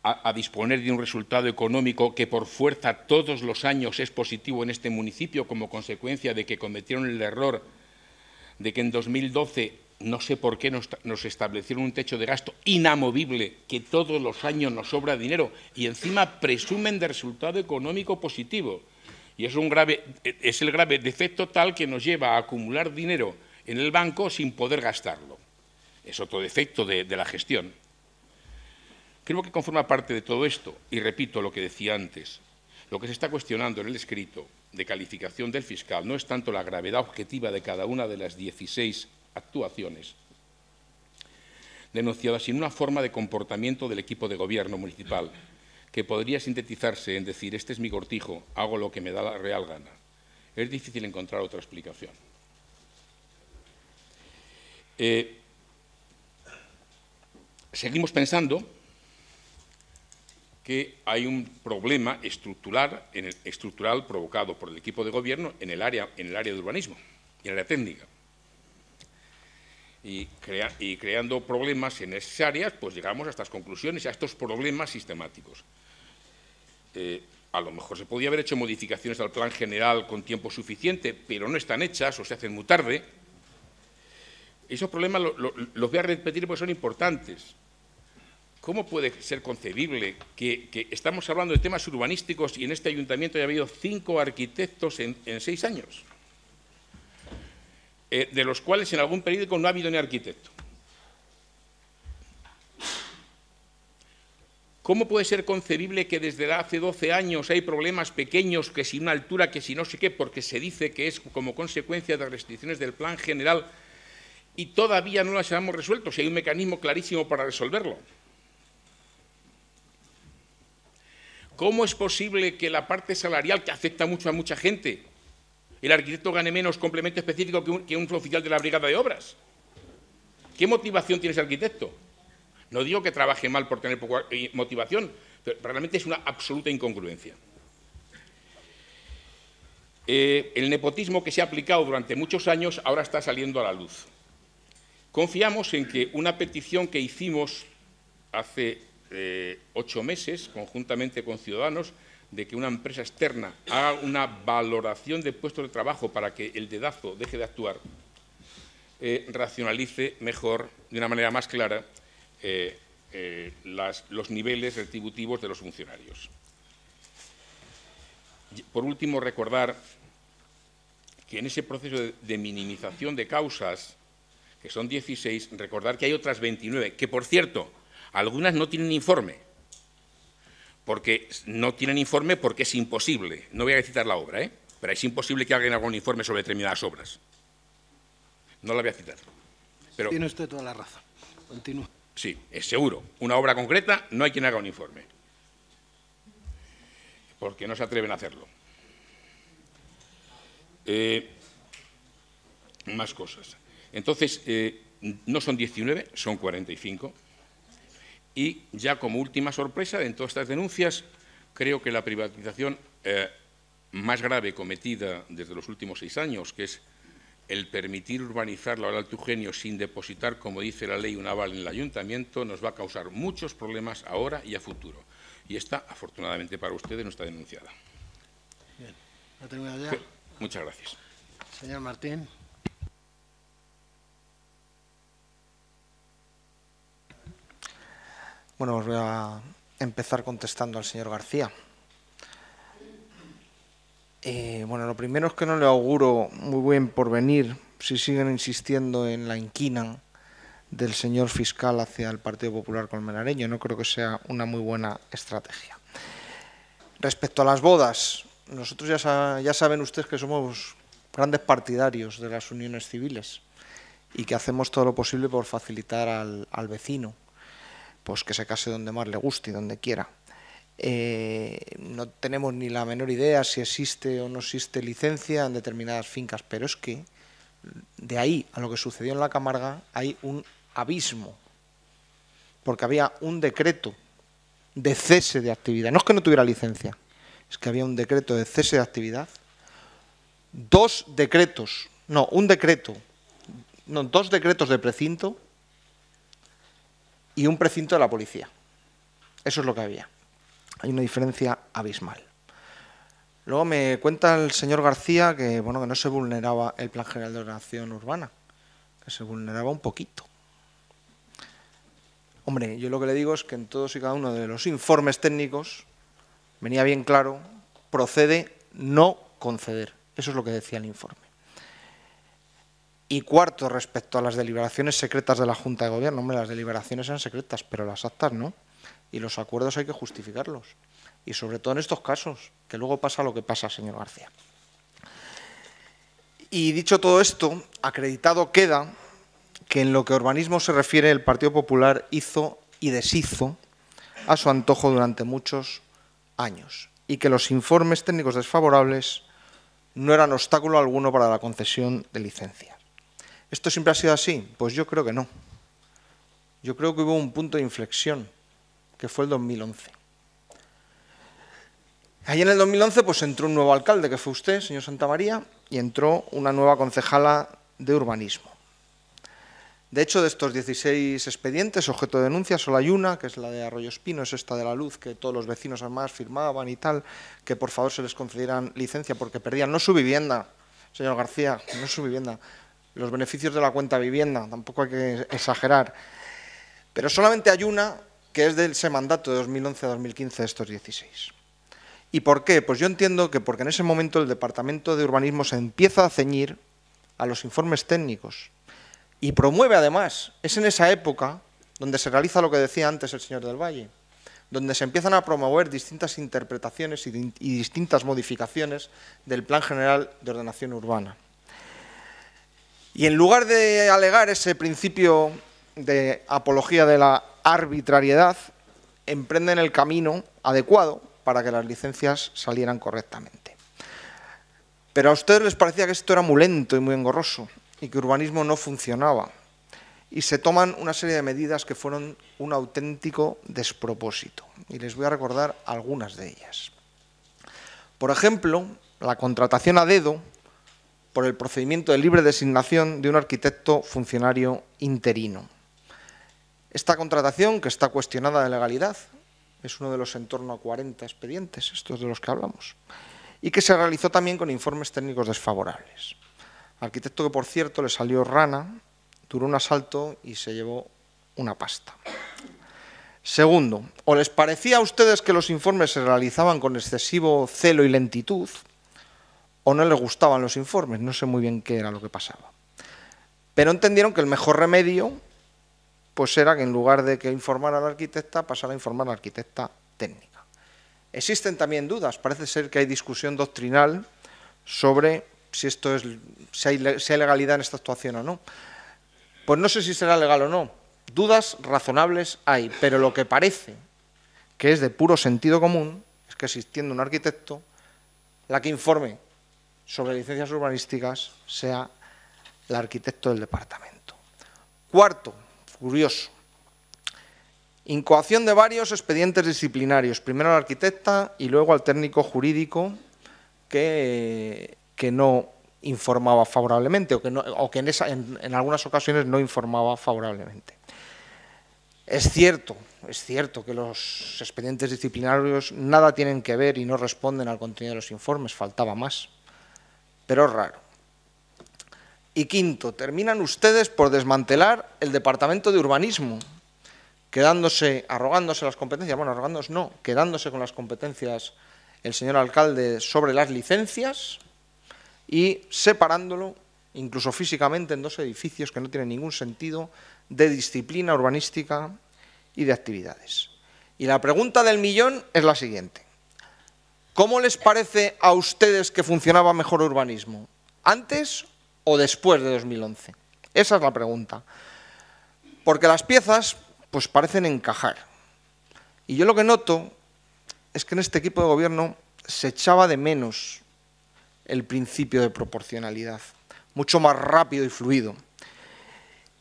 a disponer de un resultado económico que por fuerza todos los años es positivo en este municipio como consecuencia de que cometieron el error de que en 2012, no sé por qué, nos establecieron un techo de gasto inamovible, que todos los años nos sobra dinero y encima presumen de resultado económico positivo. Y es el grave defecto tal que nos lleva a acumular dinero en el banco sin poder gastarlo. Es otro defecto de la gestión. Creo que conforma parte de todo esto, y repito lo que decía antes, lo que se está cuestionando en el escrito de calificación del fiscal no es tanto la gravedad objetiva de cada una de las 16 actuaciones denunciadas, sino una forma de comportamiento del equipo de gobierno municipal, que podría sintetizarse en decir: este es mi cortijo, hago lo que me da la real gana. Es difícil encontrar otra explicación. Seguimos pensando que hay un problema estructural provocado por el equipo de gobierno en el área de urbanismo y en el área técnica. Y creando problemas en esas áreas, pues llegamos a estas conclusiones, a estos problemas sistemáticos. A lo mejor se podía haber hecho modificaciones al plan general con tiempo suficiente, pero no están hechas o se hacen muy tarde. Esos problemas los voy a repetir porque son importantes. ¿Cómo puede ser concebible que estamos hablando de temas urbanísticos y en este ayuntamiento haya habido 5 arquitectos en 6 años? De los cuales en algún periódico no ha habido ni arquitecto. ¿Cómo puede ser concebible que desde hace 12 años hay problemas pequeños, que si una altura, que si no sé qué, porque se dice que es como consecuencia de restricciones del plan general y todavía no las hemos resuelto, si hay un mecanismo clarísimo para resolverlo? ¿Cómo es posible que la parte salarial, que afecta mucho a mucha gente, el arquitecto gane menos complemento específico que un oficial de la brigada de obras? ¿Qué motivación tiene ese arquitecto? No digo que trabaje mal por tener poca motivación, pero realmente es una absoluta incongruencia. El nepotismo que se ha aplicado durante muchos años ahora está saliendo a la luz. Confiamos en que una petición que hicimos hace 8 meses, conjuntamente con Ciudadanos, de que una empresa externa haga una valoración de puestos de trabajo para que el dedazo deje de actuar, racionalice mejor, de una manera más clara, los niveles retributivos de los funcionarios. Por último, recordar que en ese proceso de minimización de causas, que son 16, recordar que hay otras 29, que, por cierto, algunas no tienen informe, porque no tienen informe porque es imposible. No voy a citar la obra, pero es imposible que hagan algún informe sobre determinadas obras. No la voy a citar. Pero, tiene usted toda la razón. Continúa. Sí, es seguro. Una obra concreta no hay quien haga un informe, porque no se atreven a hacerlo. Más cosas. Entonces, no son 19, son 45. Y ya como última sorpresa, en todas estas denuncias, creo que la privatización más grave cometida desde los últimos 6 años, que es el permitir urbanizar la Val Alto Eugenio sin depositar, como dice la ley, un aval en el ayuntamiento, nos va a causar muchos problemas ahora y a futuro. Y esta, afortunadamente para ustedes, no está denunciada. Bien. ¿Ha terminado ya? Muchas gracias. Señor Martín. Bueno, os voy a empezar contestando al señor García. Bueno, lo primero es que no le auguro muy buen porvenir si siguen insistiendo en la inquina del señor fiscal hacia el Partido Popular colmenareño. No creo que sea una muy buena estrategia. Respecto a las bodas, nosotros ya saben ustedes que somos grandes partidarios de las uniones civiles y que hacemos todo lo posible por facilitar al vecino pues que se case donde más le guste y donde quiera. No tenemos ni la menor idea si existe o no existe licencia en determinadas fincas, pero es que de ahí a lo que sucedió en la Camarga hay un abismo, porque había un decreto de cese de actividad. No es que no tuviera licencia, es que había un decreto de cese de actividad, dos decretos de precinto y un precinto de la policía. Eso es lo que había. Hay una diferencia abismal. Luego me cuenta el señor García que, bueno, que no se vulneraba el Plan General de Ordenación Urbana, que se vulneraba un poquito. Hombre, yo lo que le digo es que en todos y cada uno de los informes técnicos venía bien claro, procede no conceder. Eso es lo que decía el informe. Y cuarto, respecto a las deliberaciones secretas de la Junta de Gobierno. Hombre, las deliberaciones eran secretas, pero las actas no. Y los acuerdos hay que justificarlos. Y sobre todo en estos casos, que luego pasa lo que pasa, señor García. Y dicho todo esto, acreditado queda que en lo que a urbanismo se refiere el Partido Popular hizo y deshizo a su antojo durante muchos años. Y que los informes técnicos desfavorables no eran obstáculo alguno para la concesión de licencias. ¿Esto siempre ha sido así? Pues yo creo que no. Yo creo que hubo un punto de inflexión, que fue el 2011. Allí en el 2011 pues entró un nuevo alcalde, que fue usted, señor Santamaría, y entró una nueva concejala de urbanismo. De hecho, de estos 16 expedientes, objeto de denuncia, solo hay una, que es la de Arroyo Espino, es esta de la luz, que todos los vecinos además firmaban y tal, que por favor se les concedieran licencia porque perdían no su vivienda, señor García, no su vivienda, los beneficios de la cuenta vivienda, tampoco hay que exagerar, pero solamente hay una que es de ese mandato de 2011 a 2015 de estos 16. ¿Y por qué? Pues yo entiendo que porque en ese momento el Departamento de Urbanismo se empieza a ceñir a los informes técnicos y promueve además, es en esa época donde se realiza lo que decía antes el señor del Valle, donde se empiezan a promover distintas interpretaciones y distintas modificaciones del Plan General de Ordenación Urbana. Y en lugar de alegar ese principio de apología de la arbitrariedad, emprenden el camino adecuado para que las licencias salieran correctamente. Pero a ustedes les parecía que esto era muy lento y muy engorroso y que urbanismo no funcionaba. Y se toman una serie de medidas que fueron un auténtico despropósito. Y les voy a recordar algunas de ellas. Por ejemplo, la contratación a dedo por el procedimiento de libre designación de un arquitecto funcionario interino. Esta contratación, que está cuestionada de legalidad, es uno de los en torno a 40 expedientes, estos de los que hablamos, y que se realizó también con informes técnicos desfavorables. Arquitecto que, por cierto, le salió rana, duró un asalto y se llevó una pasta. Segundo, ¿o les parecía a ustedes que los informes se realizaban con excesivo celo y lentitud, o no les gustaban los informes? No sé muy bien qué era lo que pasaba. Pero entendieron que el mejor remedio pues era que en lugar de que informara a la arquitecta, pasara a informar a la arquitecta técnica. Existen también dudas, parece ser que hay discusión doctrinal sobre si hay legalidad en esta actuación o no. Pues no sé si será legal o no. Dudas razonables hay, pero lo que parece que es de puro sentido común es que existiendo un arquitecto, la que informe sobre licencias urbanísticas sea el arquitecto del departamento. Cuarto, curioso, incoación de varios expedientes disciplinarios, primero a la arquitecta y luego al técnico jurídico que no informaba favorablemente o que en algunas ocasiones no informaba favorablemente. Es cierto que los expedientes disciplinarios nada tienen que ver y no responden al contenido de los informes, faltaba más, pero es raro. Y quinto, terminan ustedes por desmantelar el Departamento de Urbanismo, arrogándose las competencias, bueno, arrogándose no, quedándose con las competencias el señor alcalde sobre las licencias y separándolo, incluso físicamente, en dos edificios que no tienen ningún sentido de disciplina urbanística y de actividades. Y la pregunta del millón es la siguiente. ¿Cómo les parece a ustedes que funcionaba mejor urbanismo? ¿Antes o después de 2011? Esa es la pregunta. Porque las piezas pues parecen encajar. Y yo lo que noto es que en este equipo de gobierno se echaba de menos el principio de proporcionalidad, mucho más rápido y fluido,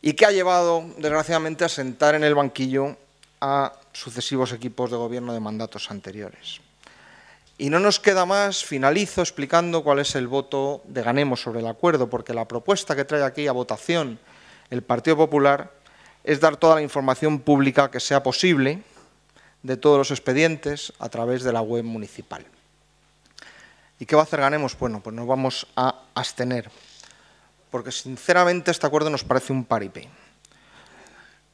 y que ha llevado, desgraciadamente, a sentar en el banquillo a sucesivos equipos de gobierno de mandatos anteriores. Y no nos queda más, finalizo explicando cuál es el voto de Ganemos sobre el acuerdo, porque la propuesta que trae aquí a votación el Partido Popular es dar toda la información pública que sea posible de todos los expedientes a través de la web municipal. ¿Y qué va a hacer Ganemos? Bueno, pues nos vamos a abstener, porque sinceramente este acuerdo nos parece un paripé.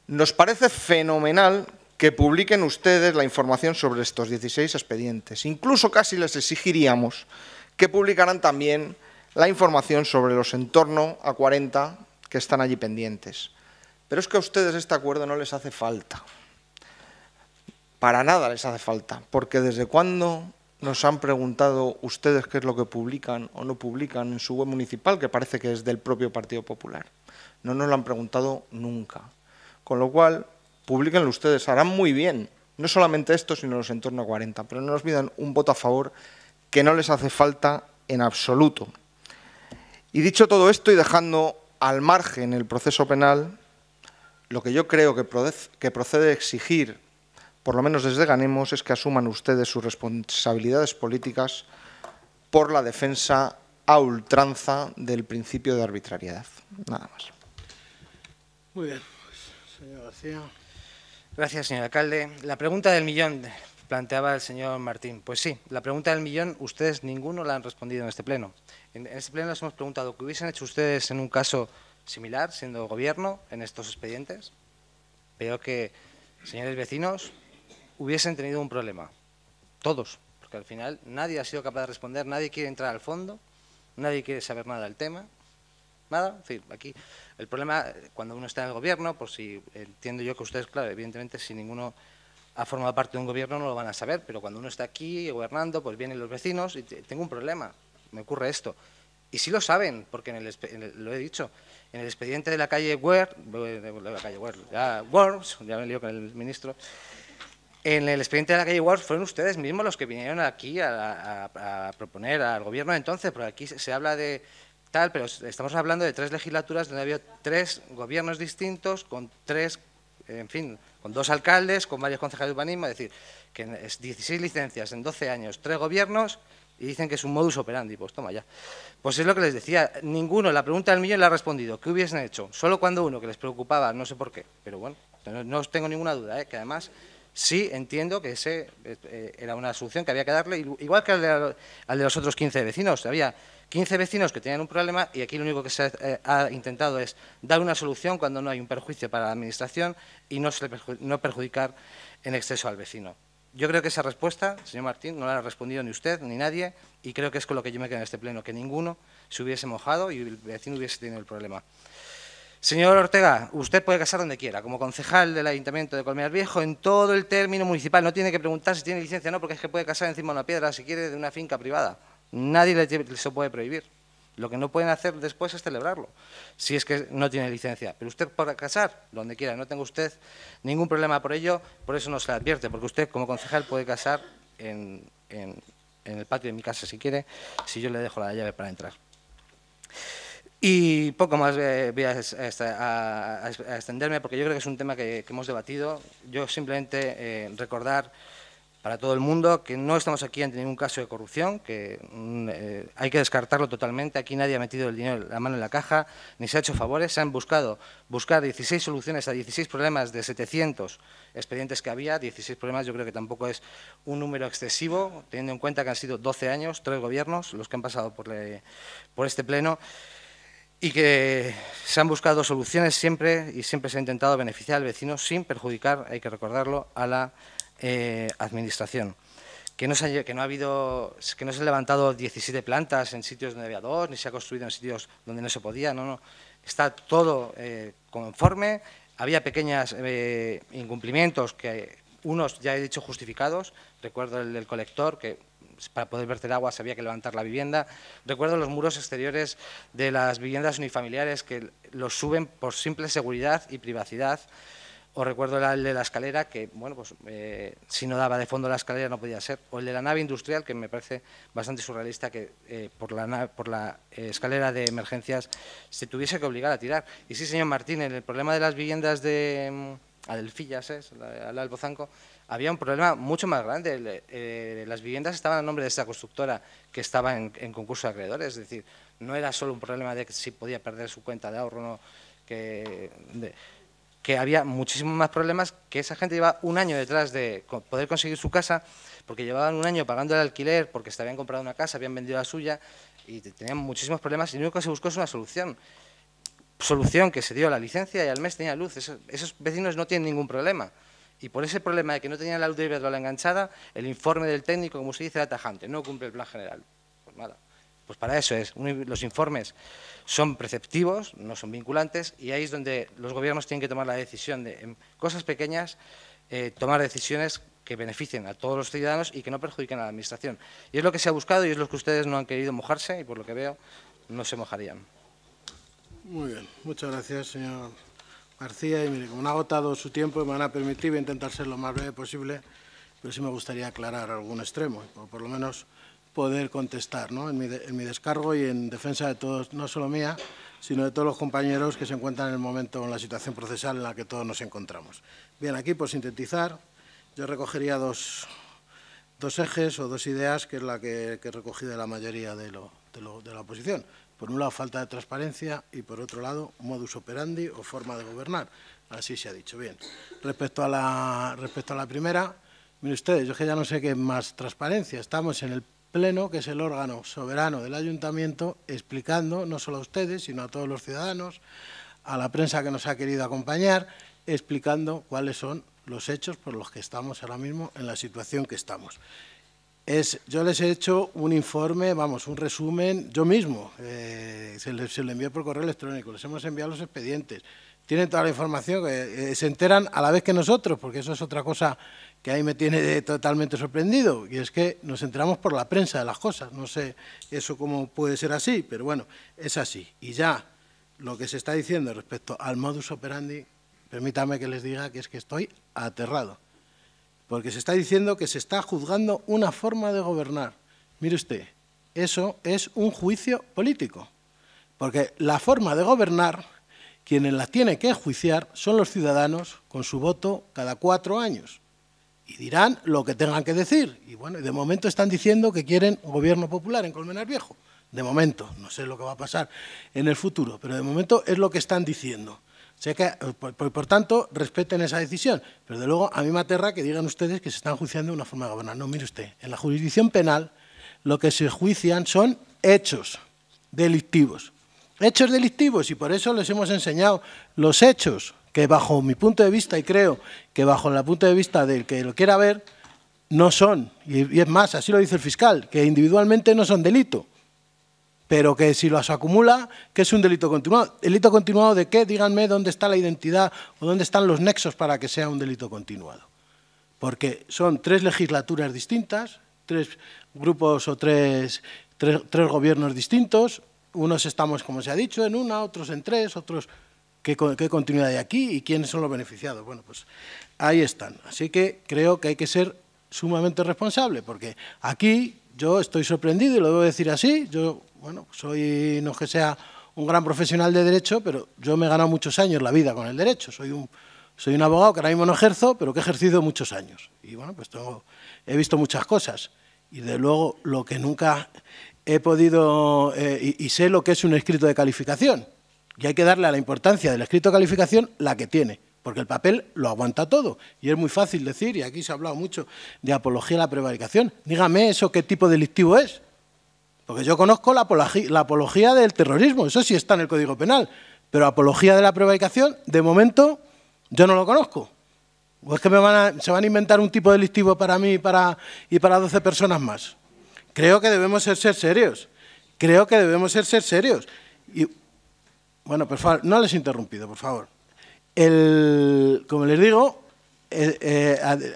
Nos parece fenomenal que publiquen ustedes la información sobre estos 16 expedientes. Incluso casi les exigiríamos que publicaran también la información sobre los en torno a 40 que están allí pendientes. Pero es que a ustedes este acuerdo no les hace falta. Para nada les hace falta, porque ¿desde cuándo nos han preguntado ustedes qué es lo que publican o no publican en su web municipal, que parece que es del propio Partido Popular? No nos lo han preguntado nunca. Con lo cual, publíquenlo ustedes, harán muy bien, no solamente esto, sino los en torno a 40, pero no nos pidan un voto a favor que no les hace falta en absoluto. Y dicho todo esto y dejando al margen el proceso penal, lo que yo creo que procede exigir, por lo menos desde Ganemos, es que asuman ustedes sus responsabilidades políticas por la defensa a ultranza del principio de arbitrariedad. Nada más. Muy bien, pues, señor García. Gracias, señor alcalde. La pregunta del millón, planteaba el señor Martín. Pues sí, la pregunta del millón, ustedes ninguno la han respondido en este pleno. En este pleno les hemos preguntado qué hubiesen hecho ustedes en un caso similar, siendo gobierno en estos expedientes, veo que, señores vecinos, hubiesen tenido un problema. Todos, porque al final nadie ha sido capaz de responder, nadie quiere entrar al fondo, nadie quiere saber nada del tema. Nada, en fin, aquí el problema, cuando uno está en el gobierno, por si entiendo yo que ustedes, claro, evidentemente, si ninguno ha formado parte de un gobierno no lo van a saber, pero cuando uno está aquí gobernando, pues vienen los vecinos y tengo un problema, me ocurre esto. Y sí lo saben, porque lo he dicho, en el expediente de la calle Worms, ya me lío con el ministro, en el expediente de la calle Worms fueron ustedes mismos los que vinieron aquí a proponer al gobierno de entonces, porque aquí se habla de tal, pero estamos hablando de 3 legislaturas donde había 3 gobiernos distintos, con 3, en fin, con 2 alcaldes, con varios concejales de urbanismo, es decir, que es 16 licencias en 12 años, 3 gobiernos, y dicen que es un modus operandi, pues toma ya. Pues es lo que les decía, ninguno, la pregunta del millón le ha respondido, ¿qué hubiesen hecho? Solo cuando uno, que les preocupaba, no sé por qué, pero bueno, no tengo ninguna duda, que además sí entiendo que ese era una solución que había que darle, igual que al de los otros 15 vecinos, había 15 vecinos que tenían un problema y aquí lo único que se ha intentado es dar una solución cuando no hay un perjuicio para la administración y no perjudicar en exceso al vecino. Yo creo que esa respuesta, señor Martín, no la ha respondido ni usted ni nadie y creo que es con lo que yo me quedo en este pleno, que ninguno se hubiese mojado y el vecino hubiese tenido el problema. Señor Ortega, usted puede casar donde quiera, como concejal del Ayuntamiento de Colmenar Viejo, en todo el término municipal. No tiene que preguntar si tiene licencia o no, porque es que puede casar encima de una piedra, si quiere, de una finca privada. Nadie se puede prohibir. Lo que no pueden hacer después es celebrarlo, si es que no tiene licencia. Pero usted puede casar donde quiera, no tenga usted ningún problema por ello, por eso no se le advierte, porque usted como concejal puede casar en el patio de mi casa si quiere, si yo le dejo la llave para entrar. Y poco más voy a extenderme, porque yo creo que es un tema que hemos debatido. Yo simplemente recordar para todo el mundo que no estamos aquí ante ningún caso de corrupción, que hay que descartarlo totalmente. Aquí nadie ha metido el dinero, la mano en la caja, ni se ha hecho favores. Se han buscar 16 soluciones a 16 problemas de 700 expedientes que había. 16 problemas yo creo que tampoco es un número excesivo, teniendo en cuenta que han sido 12 años, 3 gobiernos los que han pasado por este pleno, y que se han buscado soluciones siempre y siempre se ha intentado beneficiar al vecino sin perjudicar, hay que recordarlo, a la administración. Que no se han levantado 17 plantas en sitios donde había 2, ni se ha construido en sitios donde no se podía, no. Está todo conforme. Había pequeños incumplimientos, que unos ya he dicho justificados. Recuerdo el del colector, que para poder verter agua se había que levantar la vivienda. Recuerdo los muros exteriores de las viviendas unifamiliares que los suben por simple seguridad y privacidad. O recuerdo el de la escalera, que bueno, pues si no daba de fondo la escalera no podía ser. O el de la nave industrial, que me parece bastante surrealista que por la escalera de emergencias se tuviese que obligar a tirar. Y sí, señor Martín, en el problema de las viviendas de Adelfillas, al lado del Bozanco, había un problema mucho más grande. Las viviendas estaban a nombre de esta constructora que estaba en concurso de acreedores. Es decir, no era solo un problema de que si podía perder su cuenta de ahorro o no, que había muchísimos más problemas, que esa gente lleva un año detrás de poder conseguir su casa, porque llevaban un año pagando el alquiler, porque se habían comprado una casa, habían vendido la suya, y tenían muchísimos problemas, y lo único que se buscó es una solución. Solución que se dio la licencia y al mes tenía luz. Esos vecinos no tienen ningún problema. Y por ese problema de que no tenían la luz de Iberdrola enganchada, el informe del técnico, como se dice, era tajante, no cumple el plan general. Pues nada. Pues para eso es. Los informes son preceptivos, no son vinculantes, y ahí es donde los gobiernos tienen que tomar la decisión de, en cosas pequeñas, tomar decisiones que beneficien a todos los ciudadanos y que no perjudiquen a la administración. Y es lo que se ha buscado y es lo que ustedes no han querido mojarse y por lo que veo no se mojarían. Muy bien, muchas gracias, señor García. Y mire, como no ha agotado su tiempo, me van a permitir, voy a intentar ser lo más breve posible, pero sí me gustaría aclarar algún extremo, o por lo menos poder contestar, ¿no? en mi descargo y en defensa de todos, no solo mía, sino de todos los compañeros que se encuentran en el momento, en la situación procesal en la que todos nos encontramos. Bien, aquí, por sintetizar, yo recogería dos ejes o dos ideas, que es la que he recogido de la mayoría de la oposición. Por un lado, falta de transparencia y, por otro lado, modus operandi o forma de gobernar. Así se ha dicho. Bien, respecto a la primera, miren ustedes, yo que ya no sé qué más transparencia. Estamos en el Pleno, que es el órgano soberano del Ayuntamiento, explicando, no solo a ustedes, sino a todos los ciudadanos, a la prensa que nos ha querido acompañar, explicando cuáles son los hechos por los que estamos ahora mismo en la situación que estamos. Yo les he hecho un informe, vamos, un resumen, yo mismo, se lo envié por correo electrónico, les hemos enviado los expedientes, tienen toda la información, se enteran a la vez que nosotros, porque eso es otra cosa que ahí me tiene totalmente sorprendido, y es que nos enteramos por la prensa de las cosas, no sé eso cómo puede ser así, pero bueno, es así. Y ya lo que se está diciendo respecto al modus operandi, permítame que les diga que es que estoy aterrado. Porque se está diciendo que se está juzgando una forma de gobernar. Mire usted, eso es un juicio político. Porque la forma de gobernar, quienes la tienen que enjuiciar son los ciudadanos con su voto cada 4 años. Y dirán lo que tengan que decir. Y bueno, de momento están diciendo que quieren gobierno popular en Colmenar Viejo. De momento, no sé lo que va a pasar en el futuro, pero de momento es lo que están diciendo. Sé que, por tanto, respeten esa decisión, pero de luego a mí me aterra que digan ustedes que se están juiciando una forma de gobernar. No, mire usted, en la jurisdicción penal lo que se juician son hechos delictivos. Hechos delictivos, y por eso les hemos enseñado los hechos que bajo mi punto de vista, y creo que bajo el punto de vista del que lo quiera ver, no son, y es más, así lo dice el fiscal, que individualmente no son delito, pero que si los acumula, que es un delito continuado. ¿Delito continuado de qué? Díganme dónde está la identidad o dónde están los nexos para que sea un delito continuado. Porque son 3 legislaturas distintas, 3 grupos o tres gobiernos distintos, unos estamos, como se ha dicho, en una, otros en 3, otros... ¿Qué continuidad hay aquí y quiénes son los beneficiados? Bueno, pues ahí están. Así que creo que hay que ser sumamente responsable, porque aquí yo estoy sorprendido y lo debo decir así. Yo, bueno, soy, no es que sea un gran profesional de Derecho, pero yo me he ganado muchos años la vida con el Derecho. Soy un abogado que ahora mismo no ejerzo, pero que he ejercido muchos años. Y bueno, pues he visto muchas cosas. Y de luego lo que nunca he podido, y sé lo que es un escrito de calificación. Y hay que darle a la importancia del escrito de calificación la que tiene, porque el papel lo aguanta todo. Y es muy fácil decir, y aquí se ha hablado mucho de apología a la prevaricación. Dígame eso qué tipo delictivo es. Porque yo conozco la apología del terrorismo, eso sí está en el Código Penal. Pero apología de la prevaricación, de momento, yo no lo conozco. ¿O es que se van a inventar un tipo delictivo para mí y para 12 personas más? Creo que debemos ser serios. Creo que debemos ser serios. Y, bueno, por favor, no les he interrumpido, por favor. Como les digo,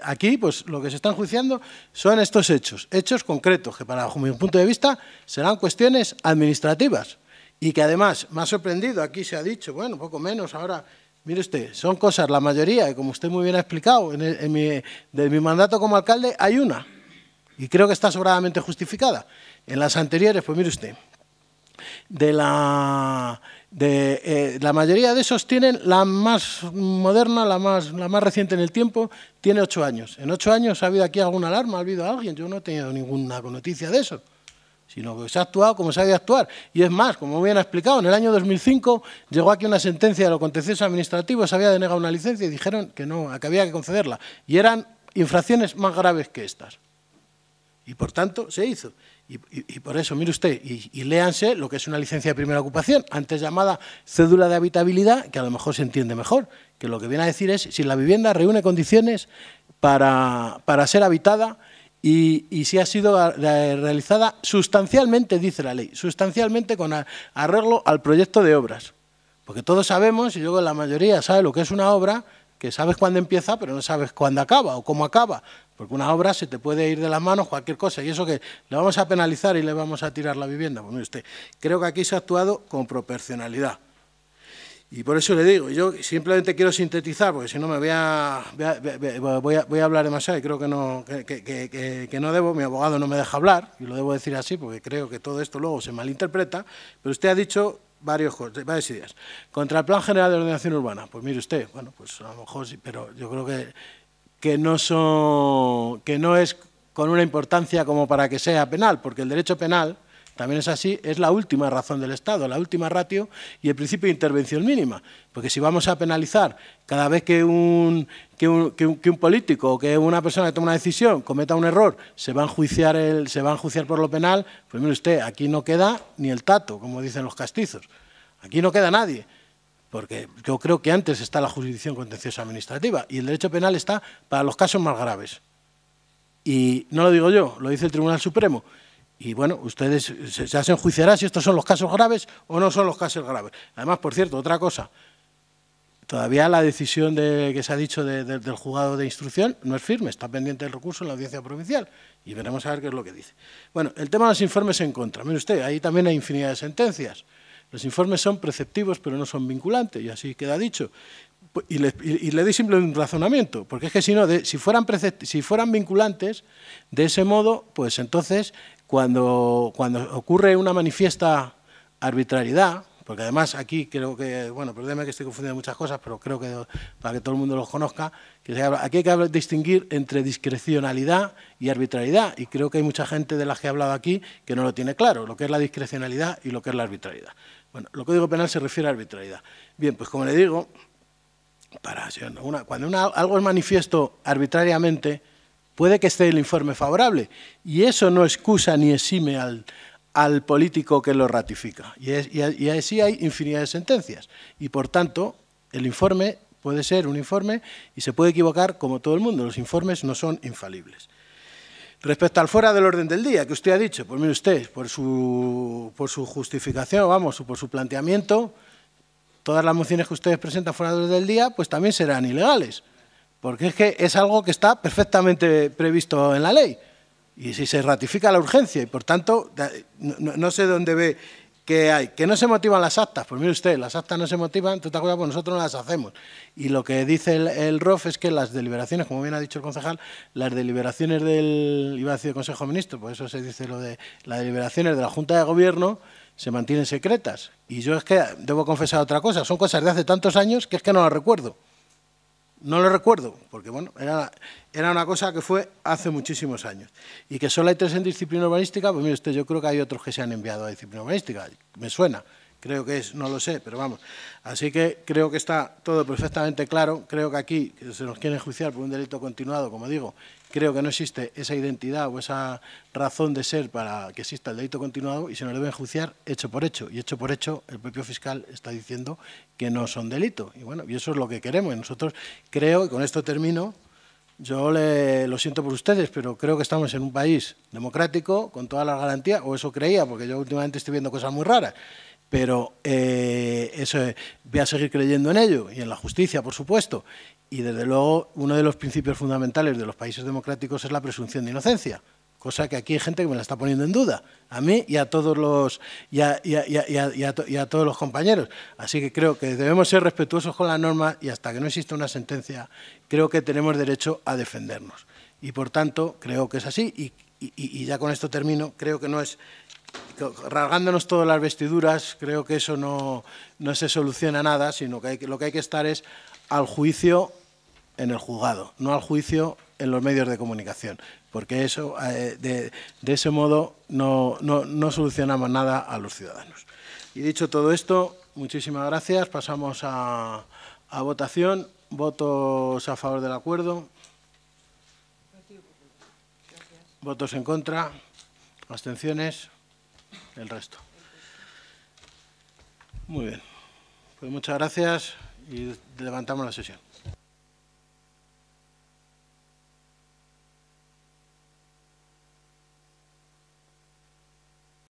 aquí pues lo que se están juiciando son estos hechos concretos, que bajo mi punto de vista serán cuestiones administrativas. Y que además me ha sorprendido, aquí se ha dicho, bueno, poco menos ahora, mire usted, son cosas, la mayoría, y como usted muy bien ha explicado, de mi mandato como alcalde hay una, y creo que está sobradamente justificada. En las anteriores, pues mire usted, la mayoría de esos tienen la más moderna, la más reciente en el tiempo, tiene 8 años. En 8 años ha habido aquí alguna alarma, ha habido alguien, yo no he tenido ninguna noticia de eso, sino que se ha actuado como se ha de actuar. Y es más, como bien ha explicado, en el año 2005 llegó aquí una sentencia de lo contencioso administrativo, se había denegado una licencia y dijeron que no, que había que concederla. Y eran infracciones más graves que estas. Y por tanto se hizo. Y por eso, mire usted, y léanse lo que es una licencia de primera ocupación, antes llamada cédula de habitabilidad, que a lo mejor se entiende mejor, que lo que viene a decir es si la vivienda reúne condiciones para ser habitada y si ha sido realizada sustancialmente, dice la ley, sustancialmente con arreglo al proyecto de obras. Porque todos sabemos, y yo la mayoría sabe lo que es una obra, que sabes cuándo empieza, pero no sabes cuándo acaba o cómo acaba. Porque una obra se te puede ir de las manos cualquier cosa, y eso que le vamos a penalizar y le vamos a tirar la vivienda. Pues mire usted, creo que aquí se ha actuado con proporcionalidad. Y por eso le digo, yo simplemente quiero sintetizar, porque si no me voy a hablar demasiado y creo que no debo, mi abogado no me deja hablar, y lo debo decir así porque creo que todo esto luego se malinterpreta, pero usted ha dicho varias ideas. Contra el Plan General de Ordenación Urbana, pues mire usted, bueno, pues a lo mejor sí, pero yo creo que no es con una importancia como para que sea penal, porque el derecho penal, también es así, es la última razón del Estado, la última ratio y el principio de intervención mínima. Porque si vamos a penalizar cada vez que un político o que una persona que toma una decisión cometa un error, se va a enjuiciar por lo penal, pues mire usted, aquí no queda ni el tato, como dicen los castizos. Aquí no queda nadie. porque yo creo que antes está la jurisdicción contenciosa administrativa y el derecho penal está para los casos más graves. Y no lo digo yo, lo dice el Tribunal Supremo. Y bueno, ustedes se enjuiciarán si estos son los casos graves o no son los casos graves. Además, por cierto, otra cosa, todavía la decisión que se ha dicho del juzgado de instrucción no es firme, está pendiente el recurso en la audiencia provincial y veremos a ver qué es lo que dice. Bueno, el tema de los informes en contra. Mire usted, ahí también hay infinidad de sentencias. Los informes son preceptivos, pero no son vinculantes, y así queda dicho. Y le doy simplemente un razonamiento, porque es que si no, si fueran vinculantes, de ese modo, pues entonces, cuando ocurre una manifiesta arbitrariedad, porque además aquí creo que, bueno, perdóneme que estoy confundiendo muchas cosas, pero creo que para que todo el mundo los conozca, aquí hay que distinguir entre discrecionalidad y arbitrariedad, y creo que hay mucha gente de las que he hablado aquí que no lo tiene claro, lo que es la discrecionalidad y lo que es la arbitrariedad. Bueno, el Código Penal se refiere a arbitrariedad. Bien, pues como le digo, cuando algo es manifiesto arbitrariamente, puede que esté el informe favorable, y eso no excusa ni exime al político que lo ratifica. Y así hay infinidad de sentencias. Y, por tanto, el informe puede ser un informe y se puede equivocar como todo el mundo. Los informes no son infalibles. Respecto al fuera del orden del día, que usted ha dicho, pues mire usted, por su justificación, vamos, por su planteamiento, todas las mociones que ustedes presentan fuera del orden del día, pues también serán ilegales. Porque es que es algo que está perfectamente previsto en la ley. Y si se ratifica la urgencia, y por tanto, no sé dónde ve que hay. Que no se motivan las actas, pues mire usted, las actas no se motivan, entre otras cosas, pues nosotros no las hacemos. Y lo que dice el ROF es que las deliberaciones, como bien ha dicho el concejal, las deliberaciones iba a decir el Consejo de Ministros, por eso se dice lo de las deliberaciones de la Junta de Gobierno, se mantienen secretas. Y yo es que debo confesar otra cosa, son cosas de hace tantos años que es que no las recuerdo. No lo recuerdo, porque bueno, era una cosa que fue hace muchísimos años. Y que solo hay 3 en disciplina urbanística, pues mire usted, yo creo que hay otros que se han enviado a disciplina urbanística, me suena, creo que es, no lo sé, pero vamos. Así que creo que está todo perfectamente claro, creo que aquí que se nos quiere enjuiciar por un delito continuado, como digo, creo que no existe esa identidad o esa razón de ser para que exista el delito continuado y se nos debe enjuiciar hecho por hecho. Y hecho por hecho, el propio fiscal está diciendo que no son delito. Y bueno, y eso es lo que queremos. Y nosotros creo, y con esto termino, yo lo siento por ustedes, pero creo que estamos en un país democrático, con todas las garantías, o eso creía, porque yo últimamente estoy viendo cosas muy raras. Pero eso, voy a seguir creyendo en ello, y en la justicia, por supuesto. Y, desde luego, uno de los principios fundamentales de los países democráticos es la presunción de inocencia, cosa que aquí hay gente que me la está poniendo en duda, a mí y a todos los, todos los compañeros. Así que creo que debemos ser respetuosos con la norma y hasta que no exista una sentencia, creo que tenemos derecho a defendernos. Y, por tanto, creo que es así. Y ya con esto termino, creo que no es... Rasgándonos todas las vestiduras, creo que eso no se soluciona nada, sino que lo que hay que estar es al juicio en el juzgado, no al juicio en los medios de comunicación, porque eso, de ese modo no solucionamos nada a los ciudadanos. Y dicho todo esto, muchísimas gracias. Pasamos a votación. ¿Votos a favor del acuerdo? ¿Votos en contra? ¿Abstenciones? El resto. Muy bien. Pues muchas gracias y levantamos la sesión.